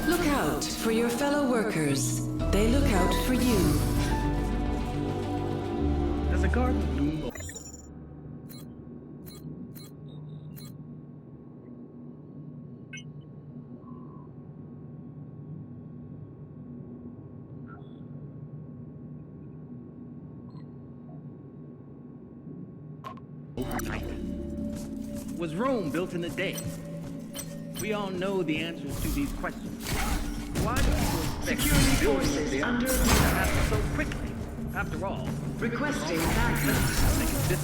Look out for your fellow workers. They look out for you. There's a garden loom. Overnight. Was Rome built in a day? We all know the answers to these questions. Why do people expect Security building forces the under to attack. happen so quickly? After all, Requesting backup. make it this.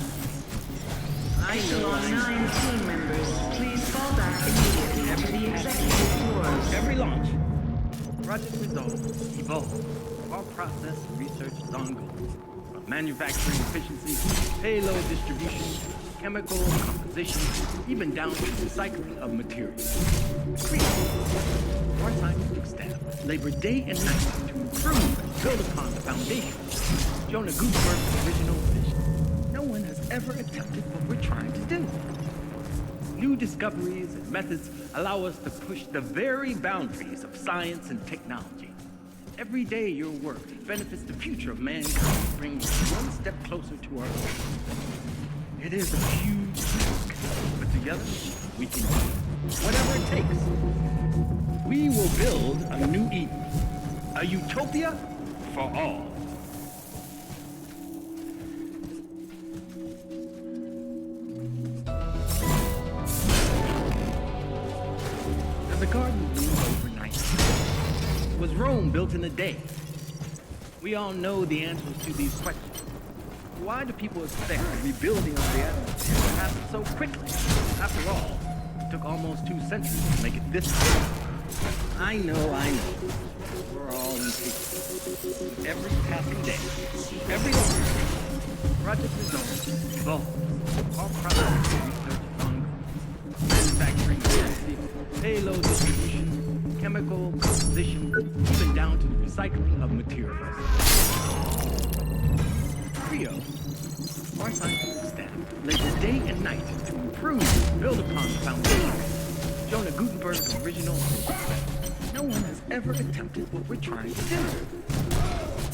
I know. Echelon 9 team members, please fall back immediately to the executive floors. Every launch, project results evolve. Our process and research is ongoing. From manufacturing efficiency, payload distribution, chemical composition, even down to recycling of materials. Our scientific staff labor day and night to improve and build upon the foundation of Jonah Gutenberg's original vision. No one has ever attempted what we're trying to do. New discoveries and methods allow us to push the very boundaries of science and technology. Every day your work benefits the future of mankind, bringing us one step closer to our goal. It is a huge task, but together we can do it. Whatever it takes. We will build a new Eden, a utopia for all. There's a garden bloom overnight. Was Rome built in a day? We all know the answers to these questions. Why do people expect the rebuilding of the atmosphere to happen so quickly? After all, it took almost 2 centuries to make it this far. I know. We're all impatient. With every passing day, every launch, project results evolve. Our process and research is ongoing. Manufacturing efficiency, payload distribution, chemical composition, even down to the recycling of materials. Our scientific staff labors day and night to improve and build upon the foundation of Jonah Gutenberg's original vision. No one has ever attempted what we're trying to do.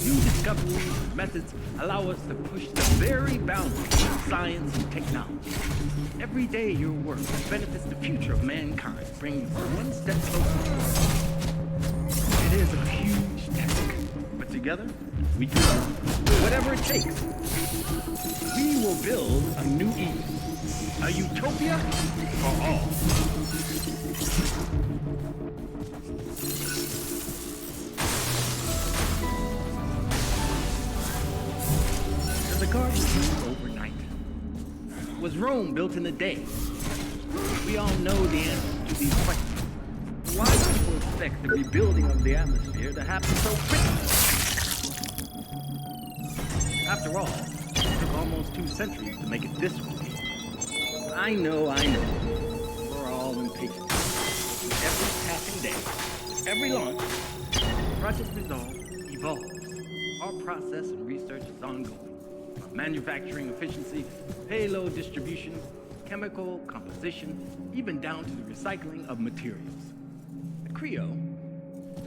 New discoveries and methods allow us to push the very boundaries of science and technology. Every day your work benefits the future of mankind, bringing us one step closer to our goal. It is a huge task, but together we can do it. Whatever it takes. We will build a new Eden, a utopia for all. There's a garden bloom overnight. Was Rome built in a day? We all know the answers to these questions. Why do people expect the rebuilding of the atmosphere to happen so quickly? After all, it took took almost 2 centuries to make it this way. I know. We're all impatient. With every passing day, with every launch, Project Resolve evolves. Our process and research is ongoing. From manufacturing efficiency, payload distribution, chemical composition, even down to the recycling of materials. At CREO,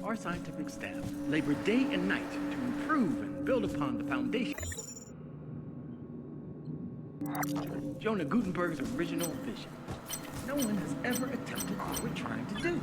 our scientific staff labor day and night to improve and build upon the foundation. Jonah Gutenberg's original vision. No one has ever attempted what we're trying to do.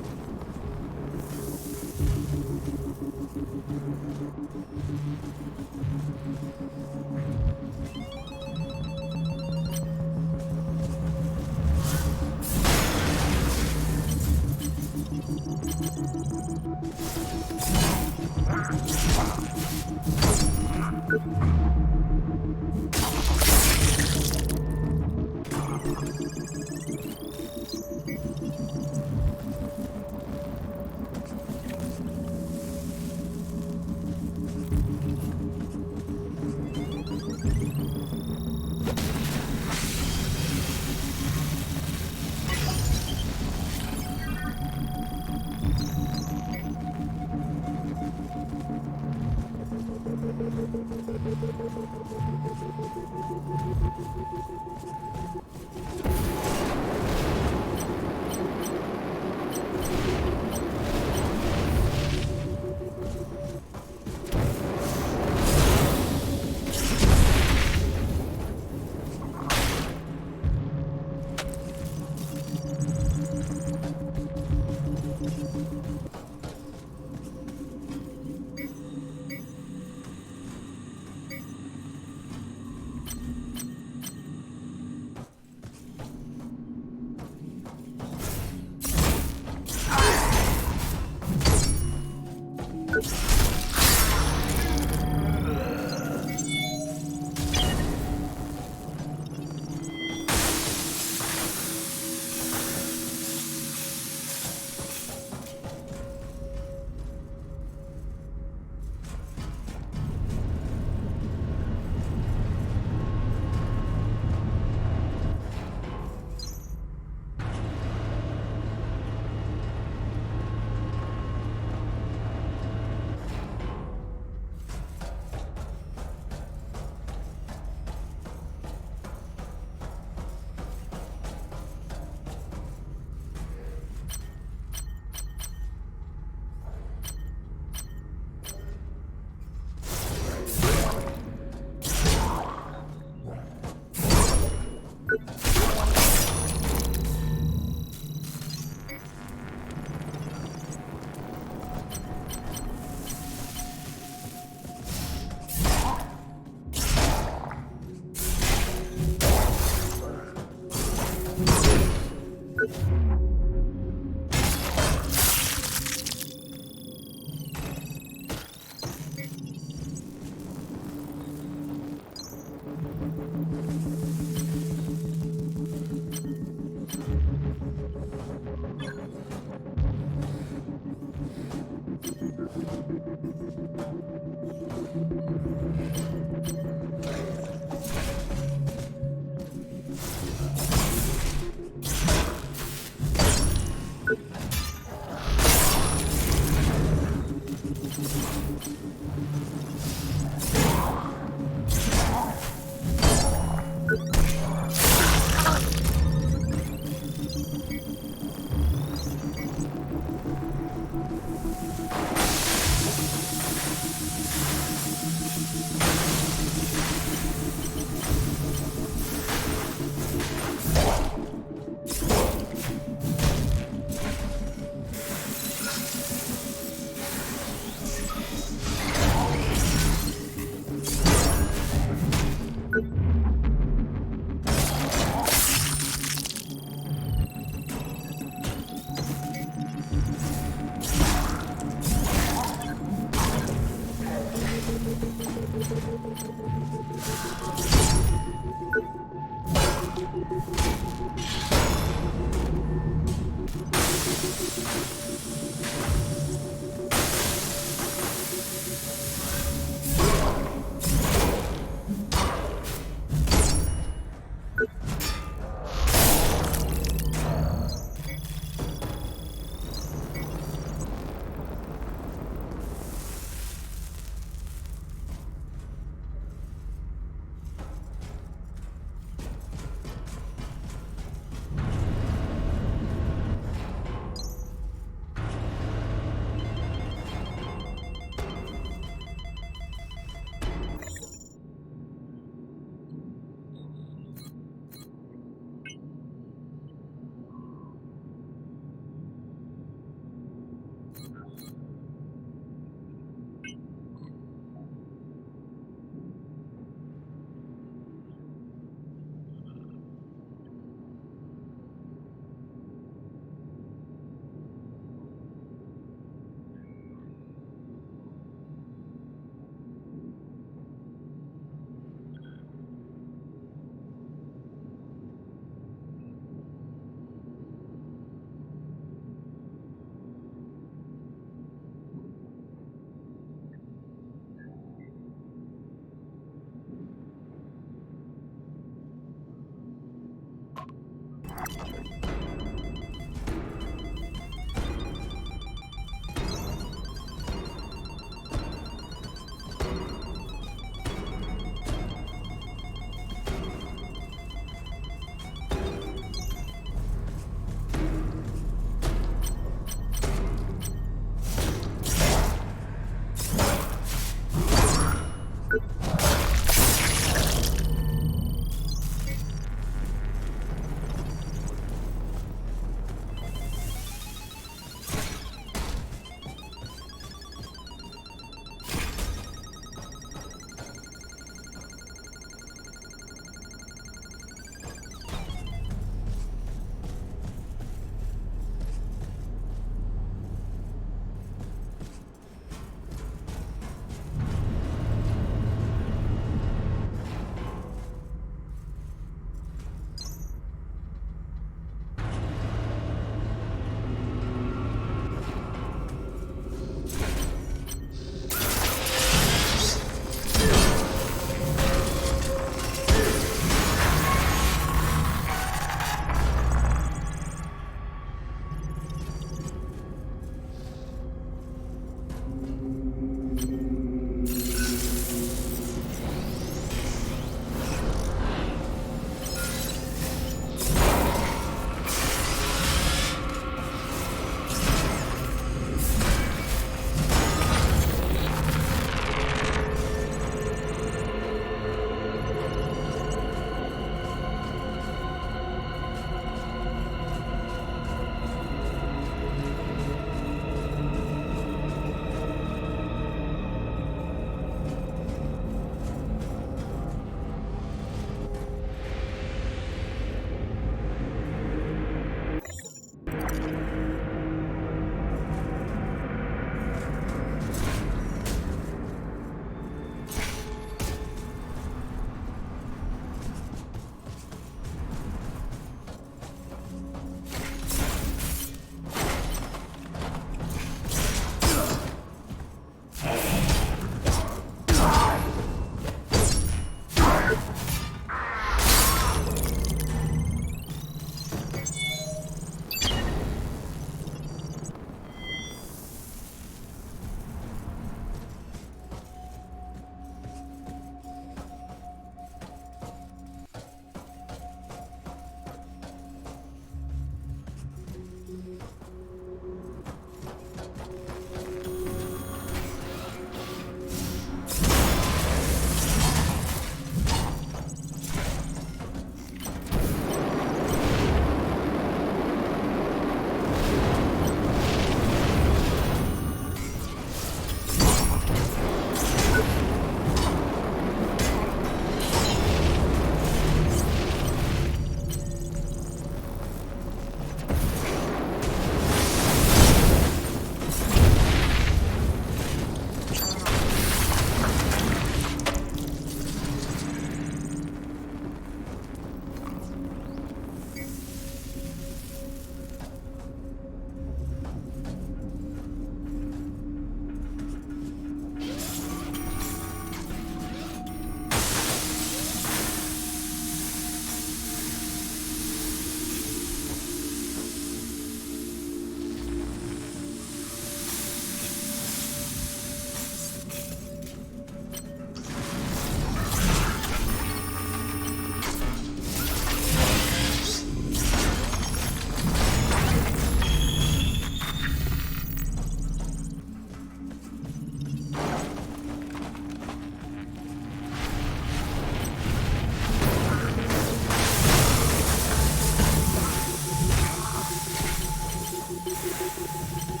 Does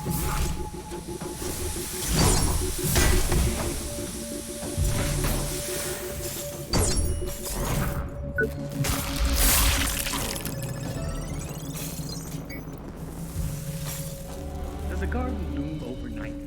a garden bloom overnight?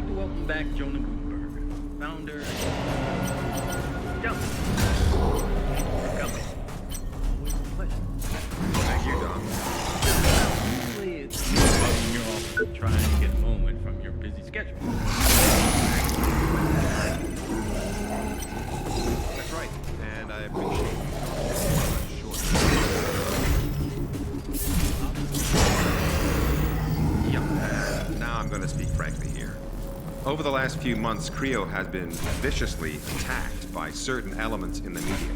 like to welcome back Jonah Gutenberg, founder. Jump. Over the last few months, Creo has been viciously attacked by certain elements in the media.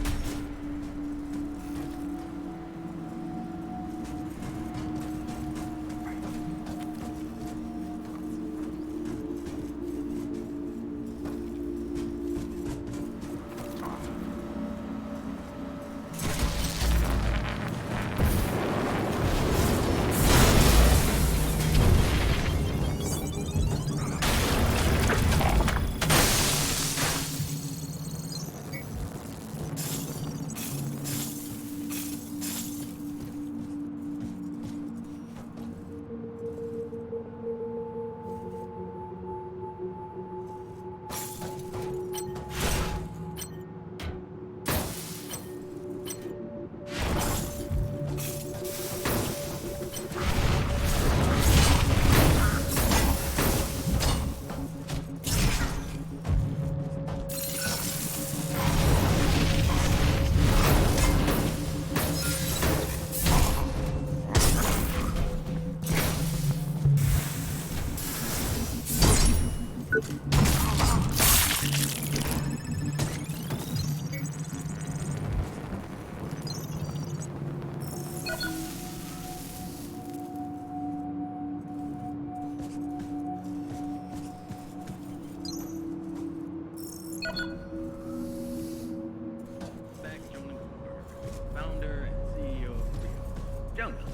Founder and CEO of Creo. Gentlemen,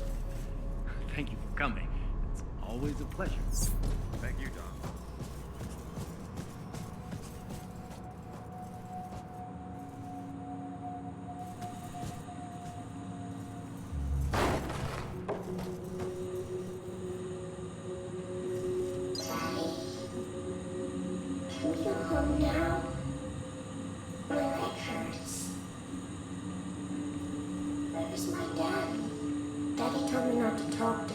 thank you for coming. It's always a pleasure. Thank you, Don.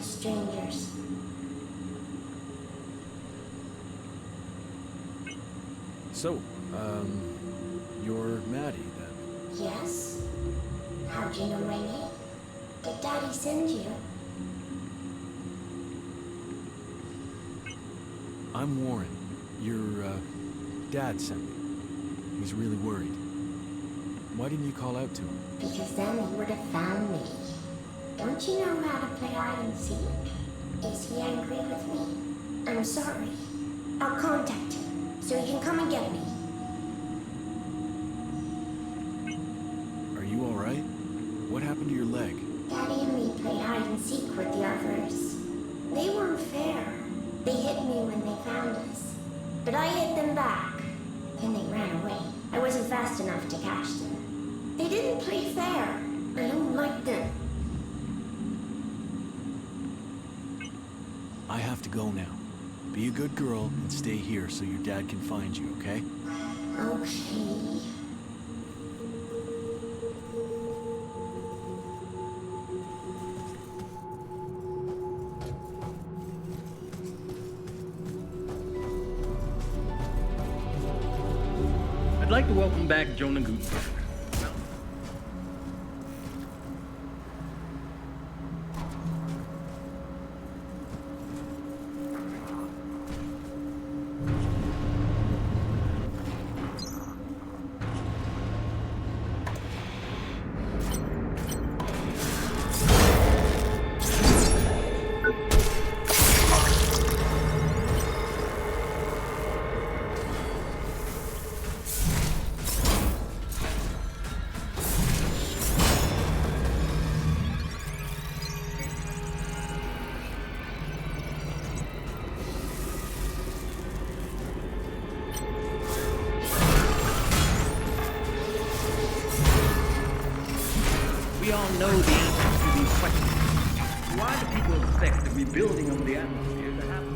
Strangers. So, you're Maddie, then? Yes? How'd you know my name? Did Daddy send you? I'm Warren. Your, dad sent me. He's really worried. Why didn't you call out to him? Because then he would have found me. Don't you know how to play hide and seek? Is he angry with me? I'm sorry. I'll contact him, so he can come and get me. Are you alright? What happened to your leg? Daddy and me played hide and seek with the others. They weren't fair. They hit me when they found us. But I hit them back. And they ran away. I wasn't fast enough to catch them. They didn't play fair. I don't like them. I have to go now. Be a good girl and stay here so your dad can find you, okay? Okay. I'd like to welcome back Jonah Gutenberg. We all know the answers to these questions. Why do people expect the rebuilding of the atmosphere to happen?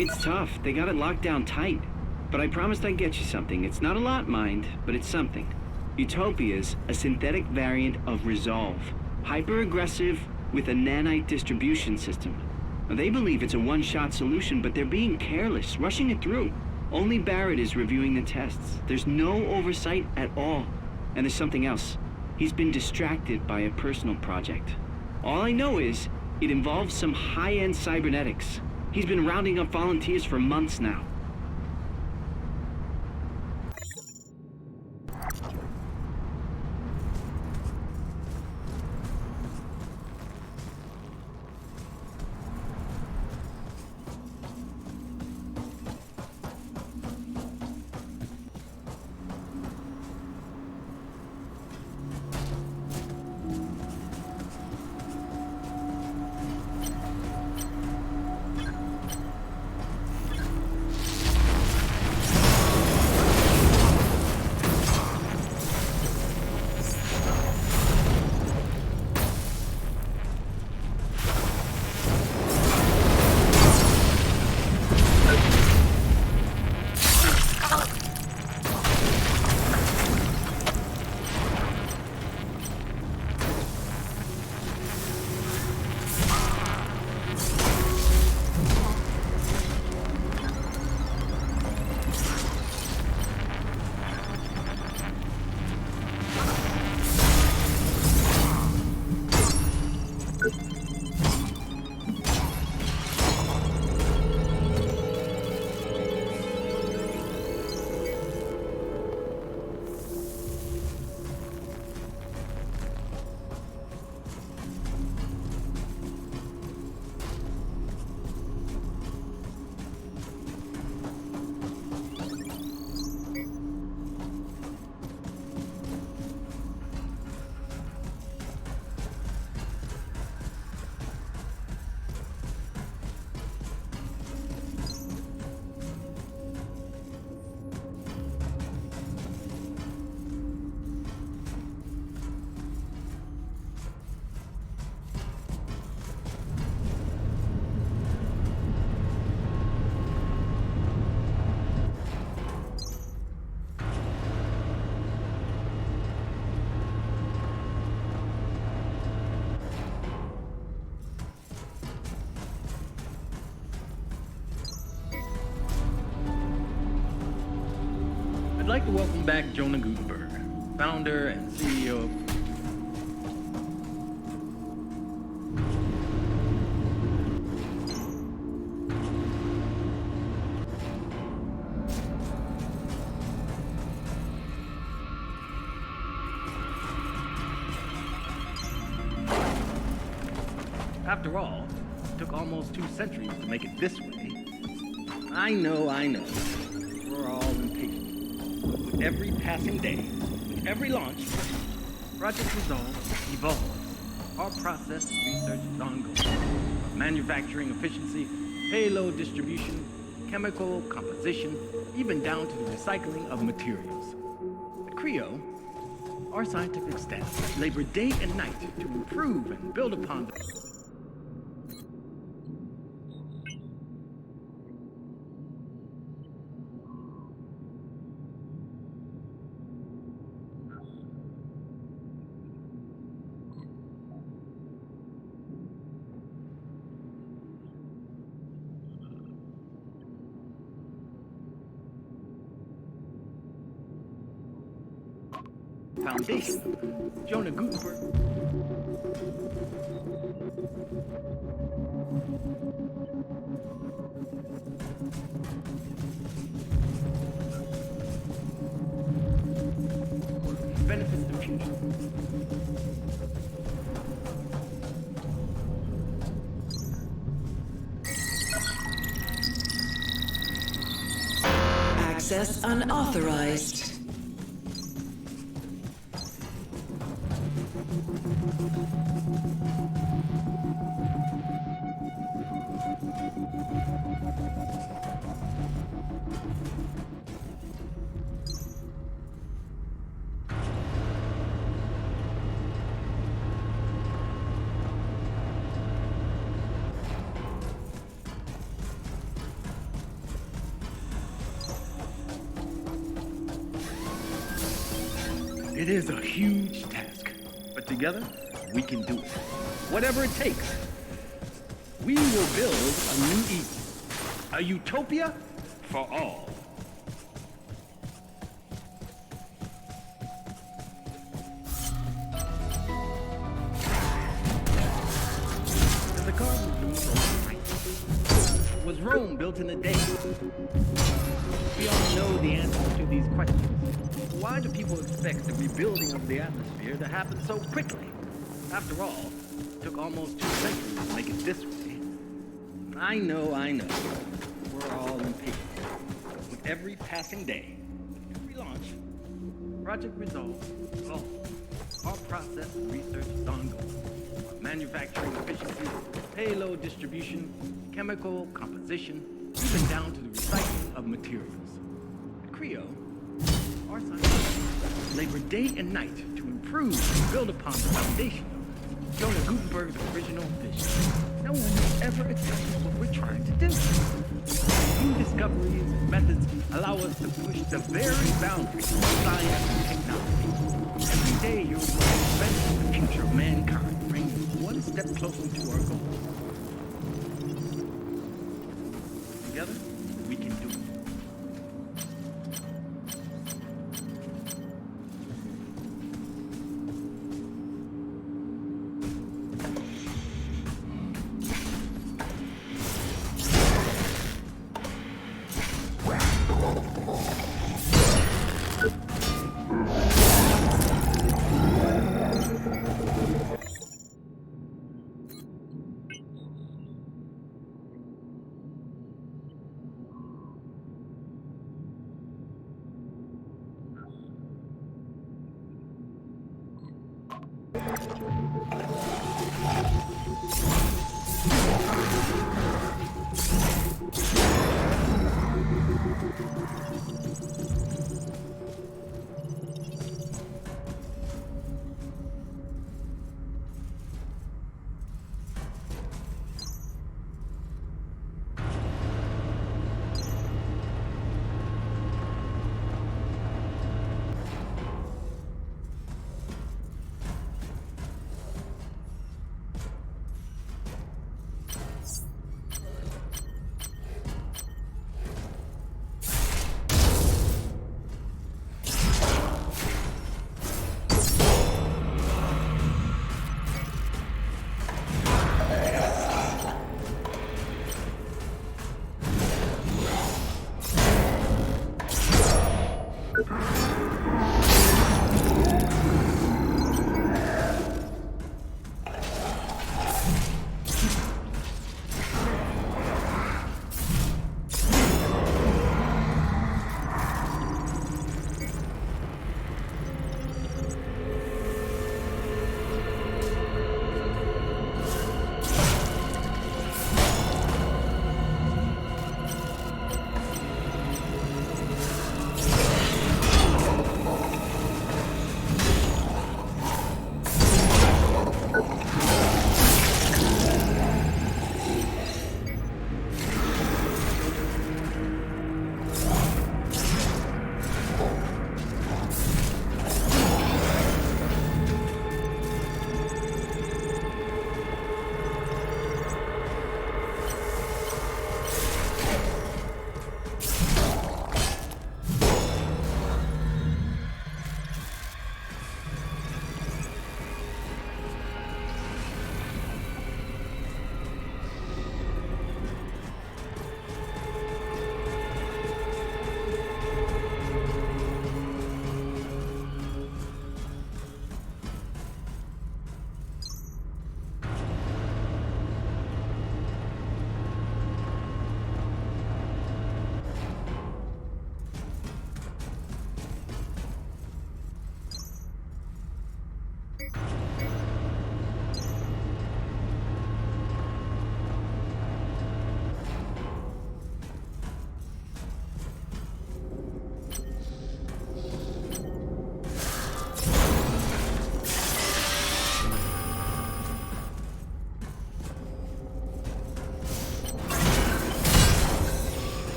It's tough. They got it locked down tight. But I promised I'd get you something. It's not a lot, mind, but it's something. Utopia's a synthetic variant of Resolve. Hyper-aggressive with a nanite distribution system. Now, they believe it's a one-shot solution, but they're being careless, rushing it through. Only Barrett is reviewing the tests. There's no oversight at all. And there's something else. He's been distracted by a personal project. All I know is it involves some high-end cybernetics. He's been rounding up volunteers for months now. I'd like to welcome back Jonah Gutenberg, founder and CEO of... After all, took almost 2 centuries to make it this way. I know. We're all impatient. But with every passing day, with every launch, Project Resolve evolves. Our process of research is ongoing. From manufacturing efficiency, payload distribution, chemical composition, even down to the recycling of materials. At CREO, our scientific staff labor day and night to improve and build upon the foundation. Jonah Gutenberg. Benefits the future. Access unauthorized. It is a huge task, but together, we can do it. Whatever it takes. We will build a new Eden, a utopia for all. As the garden bloomed overnight, was Rome built in a day? We all know the answers to these questions. Why do people expect the rebuilding of the atmosphere to happen so quickly? After all, it took almost 2 centuries to make it this way. I know. We're all impatient. With every passing day, with every launch, Project Resolve evolves. Our process of research is ongoing. From manufacturing efficiency, payload distribution, chemical composition, even down to the recycling of materials. At CREO, our scientists labor day and night to improve and build upon the foundation of Jonah Gutenberg's original vision. No one has ever accepted what we're trying to do. New discoveries and methods allow us to push the very boundaries of science and technology. Every day you're advancing the future of mankind, bringing us one step closer to our goal. Together, we can do it.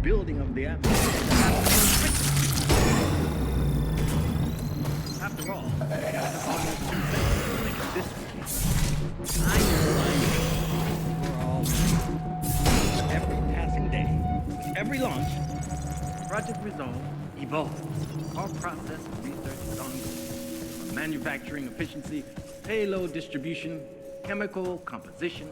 rebuilding of the atmosphere. After all, it took almost 2 seconds to think of this way. I know we're all every passing day, with every launch, Project Resolve evolves. Our process of research is ongoing. From manufacturing efficiency, payload distribution, chemical composition.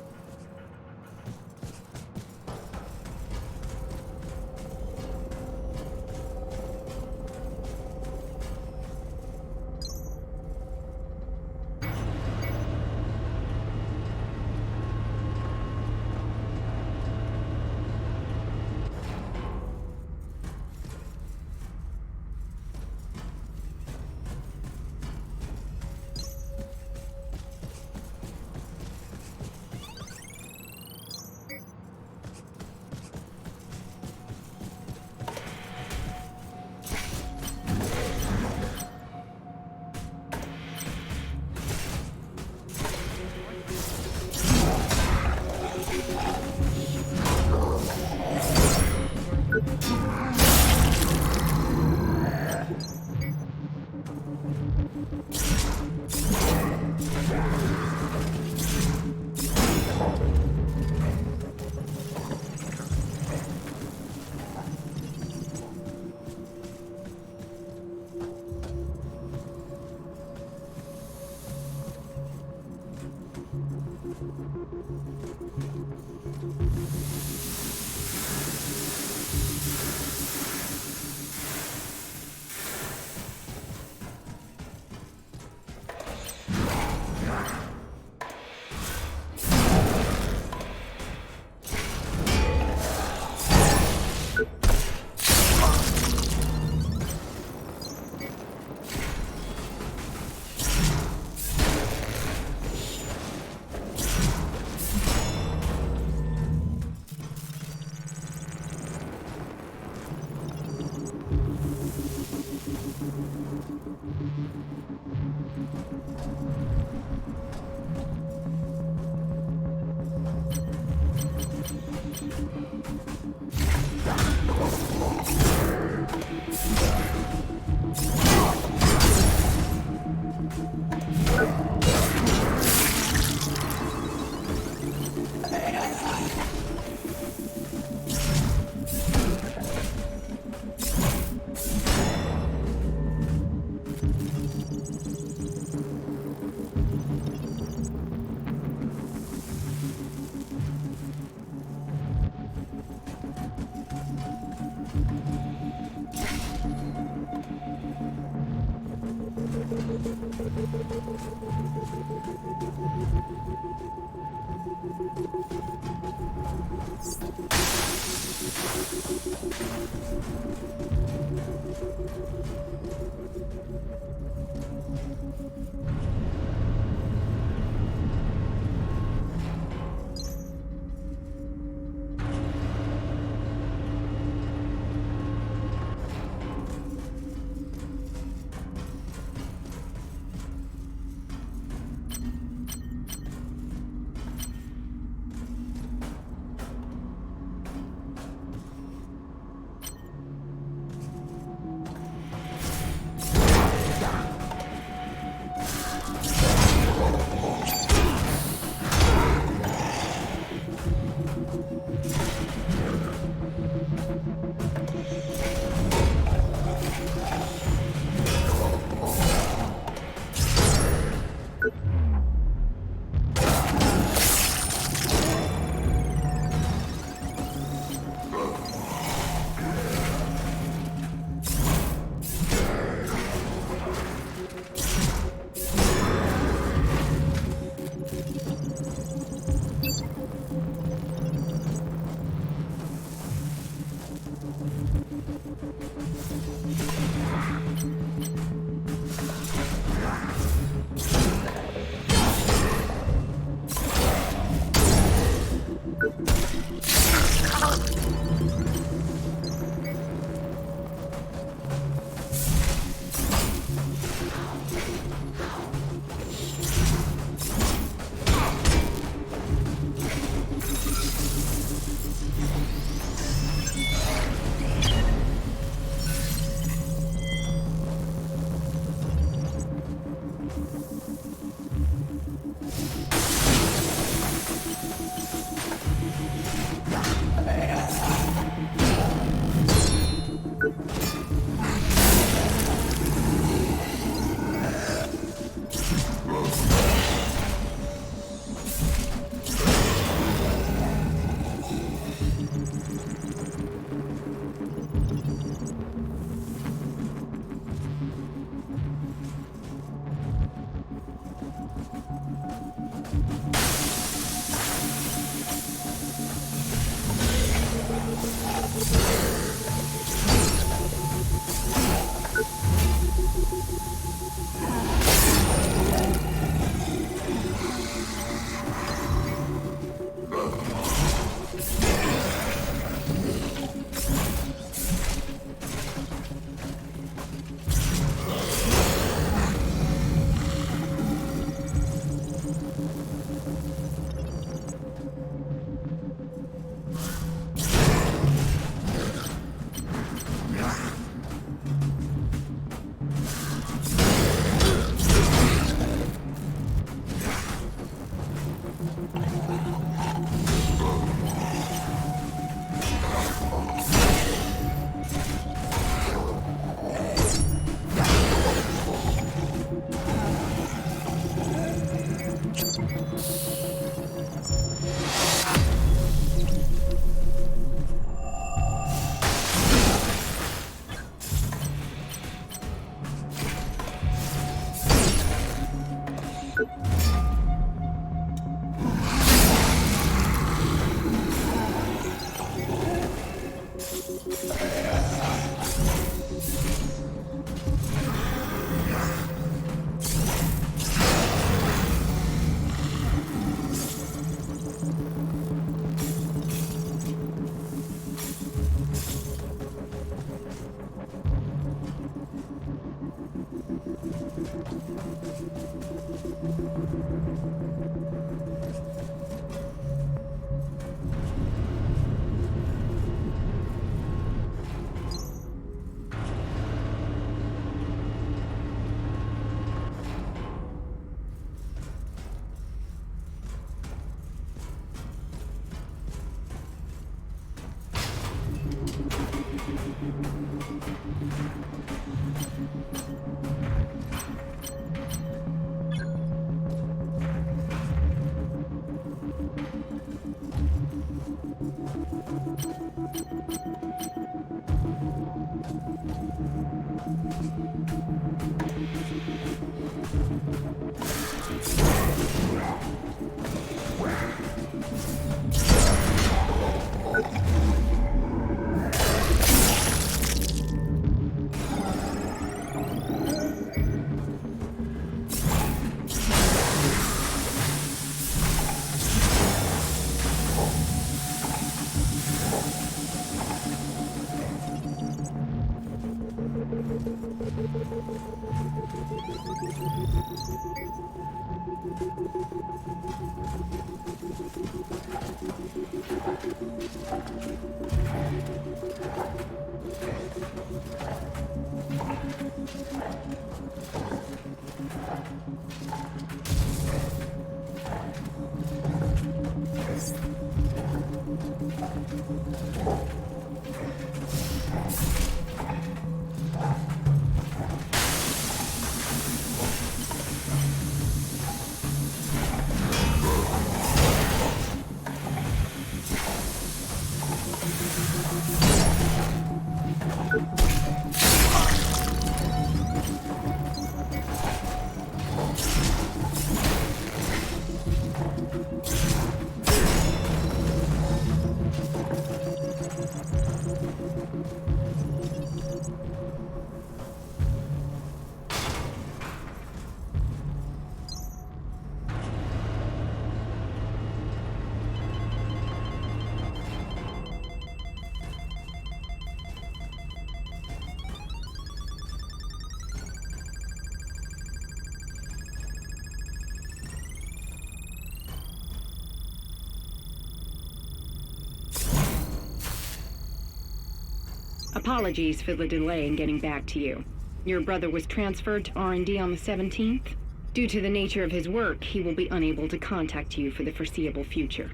Apologies for the delay in getting back to you. Your brother was transferred to R&D on the 17th. Due to the nature of his work, he will be unable to contact you for the foreseeable future.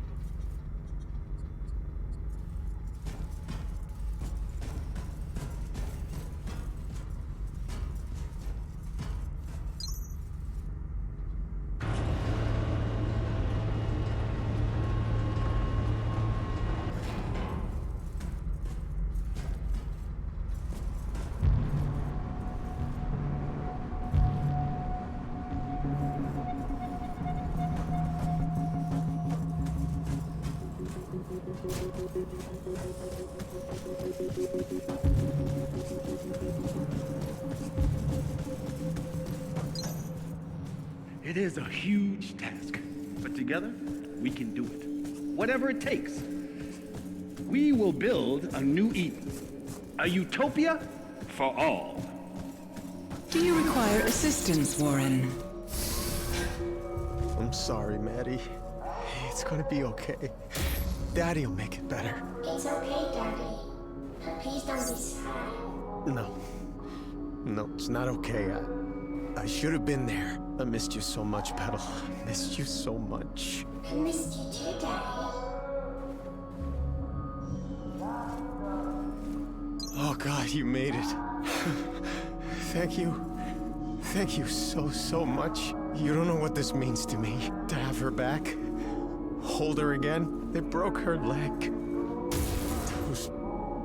It is a huge task, but together, we can do it. Whatever it takes. We will build a new Eden. A utopia for all. Do you require assistance, Warren? I'm sorry, Maddie. It's gonna be okay. Daddy'll make it better. It's okay, Daddy. But please don't be sad. No, it's not okay. I should have been there. I missed you so much, Petal. I missed you so much. I missed you too, Daddy. Oh, God, you made it. Thank you. Thank you so much. You don't know what this means to me. To have her back. Hold her again. They broke her leg. Those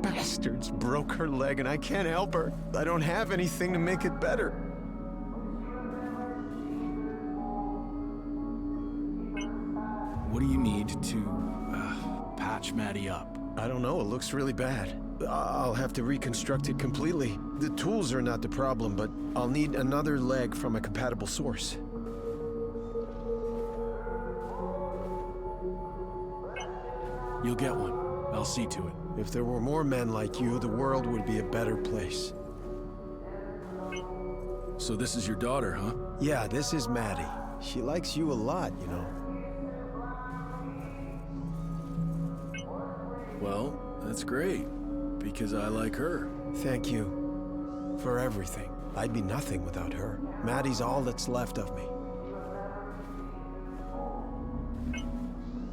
bastards broke her leg and I can't help her. I don't have anything to make it better. What do you need to, patch Maddie up? I don't know, it looks really bad. I'll have to reconstruct it completely. The tools are not the problem, but I'll need another leg from a compatible source. You'll get one. I'll see to it. If there were more men like you, the world would be a better place. So this is your daughter, huh? Yeah, this is Maddie. She likes you a lot, you know. Well, that's great, because I like her. Thank you for everything. I'd be nothing without her. Maddie's all that's left of me.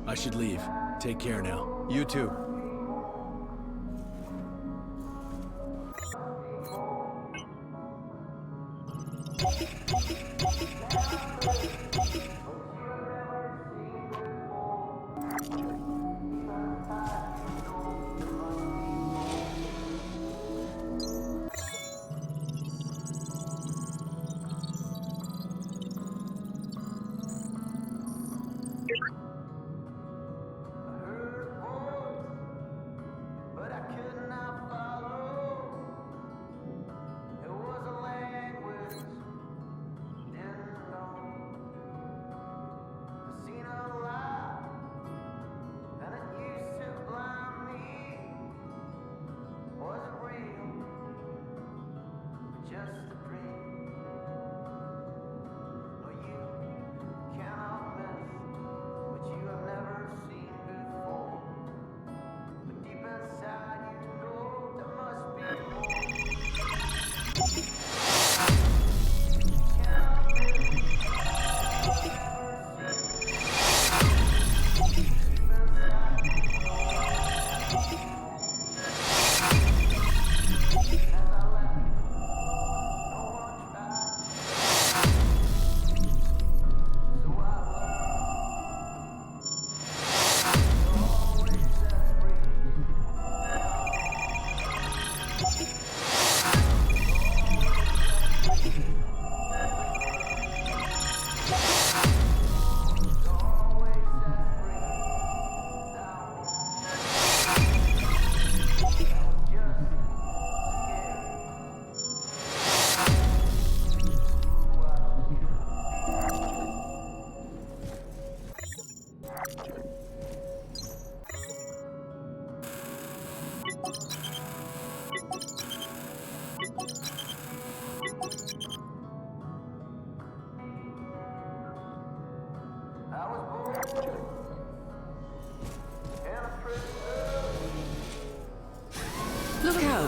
I should leave. Take care now. You too.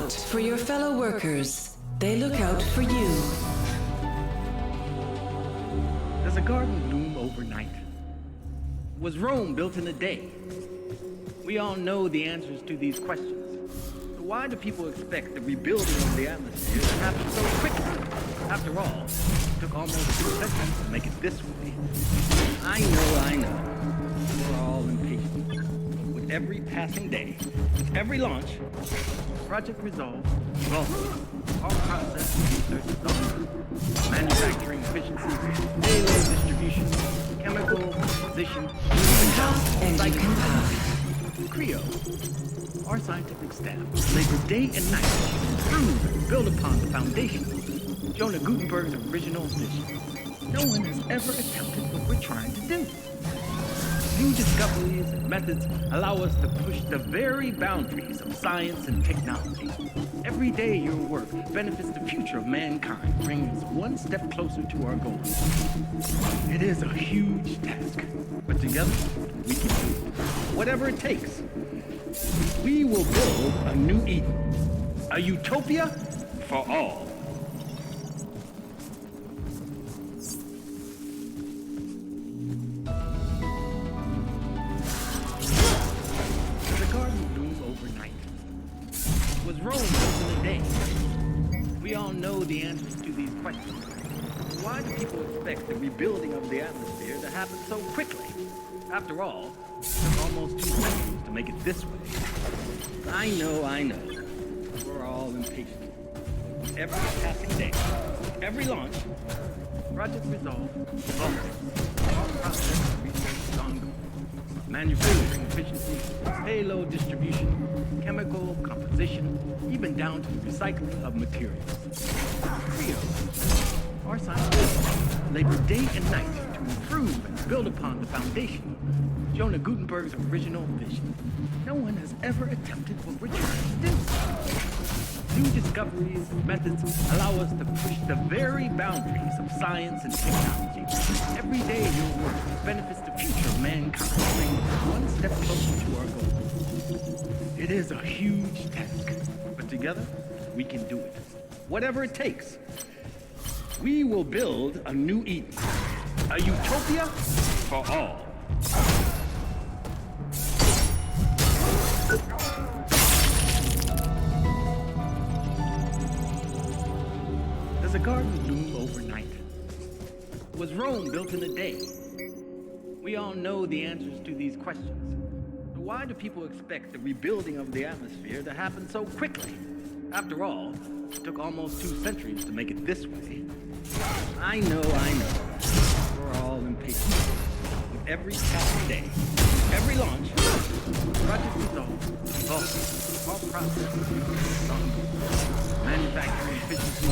out for your fellow workers. They look out for you. Does a garden bloom overnight? Was Rome built in a day? We all know the answers to these questions. So why do people expect the rebuilding of the atmosphere to happen so quickly? After all, it took almost 2 centuries to make it this way. I know. We're all impatient. With every passing day, with every launch, project resolved, all process research is on. Manufacturing efficiency, payload distribution, chemical composition, And you can pass. Creo, our scientific staff, labor day and night to improve and build upon the foundation. Jonah Gutenberg's original vision. No one has ever attempted what we're trying to do. New discoveries and methods allow us to push the very boundaries of science and technology. Every day your work benefits the future of mankind, bringing us one step closer to our goal. It is a huge task, but together we can do it. Whatever it takes. We will build a new Eden, a utopia for all. Was Rome built in a day? We all know the answers to these questions. Why do people expect the rebuilding of the atmosphere to happen so quickly? After all, it took almost 2 centuries to make it this way. I know. We're all impatient. With every passing day, with every launch, project resolved, all process research is ongoing. Manufacturing efficiency, payload distribution, chemical composition, even down to the recycling of materials. Creo, our scientists, labor day and night to improve and build upon the foundation. Jonah Gutenberg's original vision. No one has ever attempted what we're trying to do. New discoveries and methods allow us to push the very boundaries of science and technology. Every day your work benefits the future of mankind, bringing us one step closer to our goal. It is a huge task, but together we can do it. Whatever it takes. We will build a new Eden, a utopia for all. Does a garden bloom overnight? Was Rome built in a day? We all know the answers to these questions. So why do people expect the rebuilding of the atmosphere to happen so quickly? After all, it took almost 2 centuries to make it this way. I know. We're all impatient. With every passing day, every launch, project resolved, all process is ongoing. Manufacturing efficiency,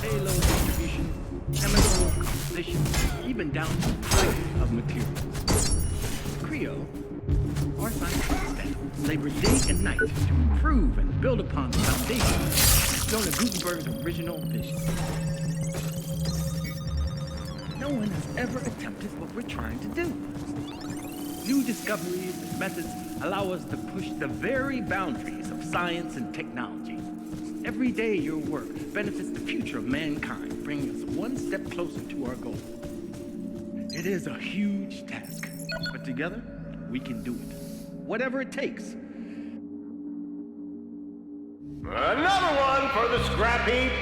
payload distribution, chemical composition, even down to the recycling of materials. Creo, our scientific staff, labor day and night to improve and build upon the foundation. Jonah Gutenberg's original vision. No one has ever attempted what we're trying to do. New discoveries and methods allow us to push the very boundaries of science and technology. Every day your work benefits the future of mankind, bringing us one step closer to our goal. It is a huge task, but together we can do it. Whatever it takes. Another one for the scrap heap.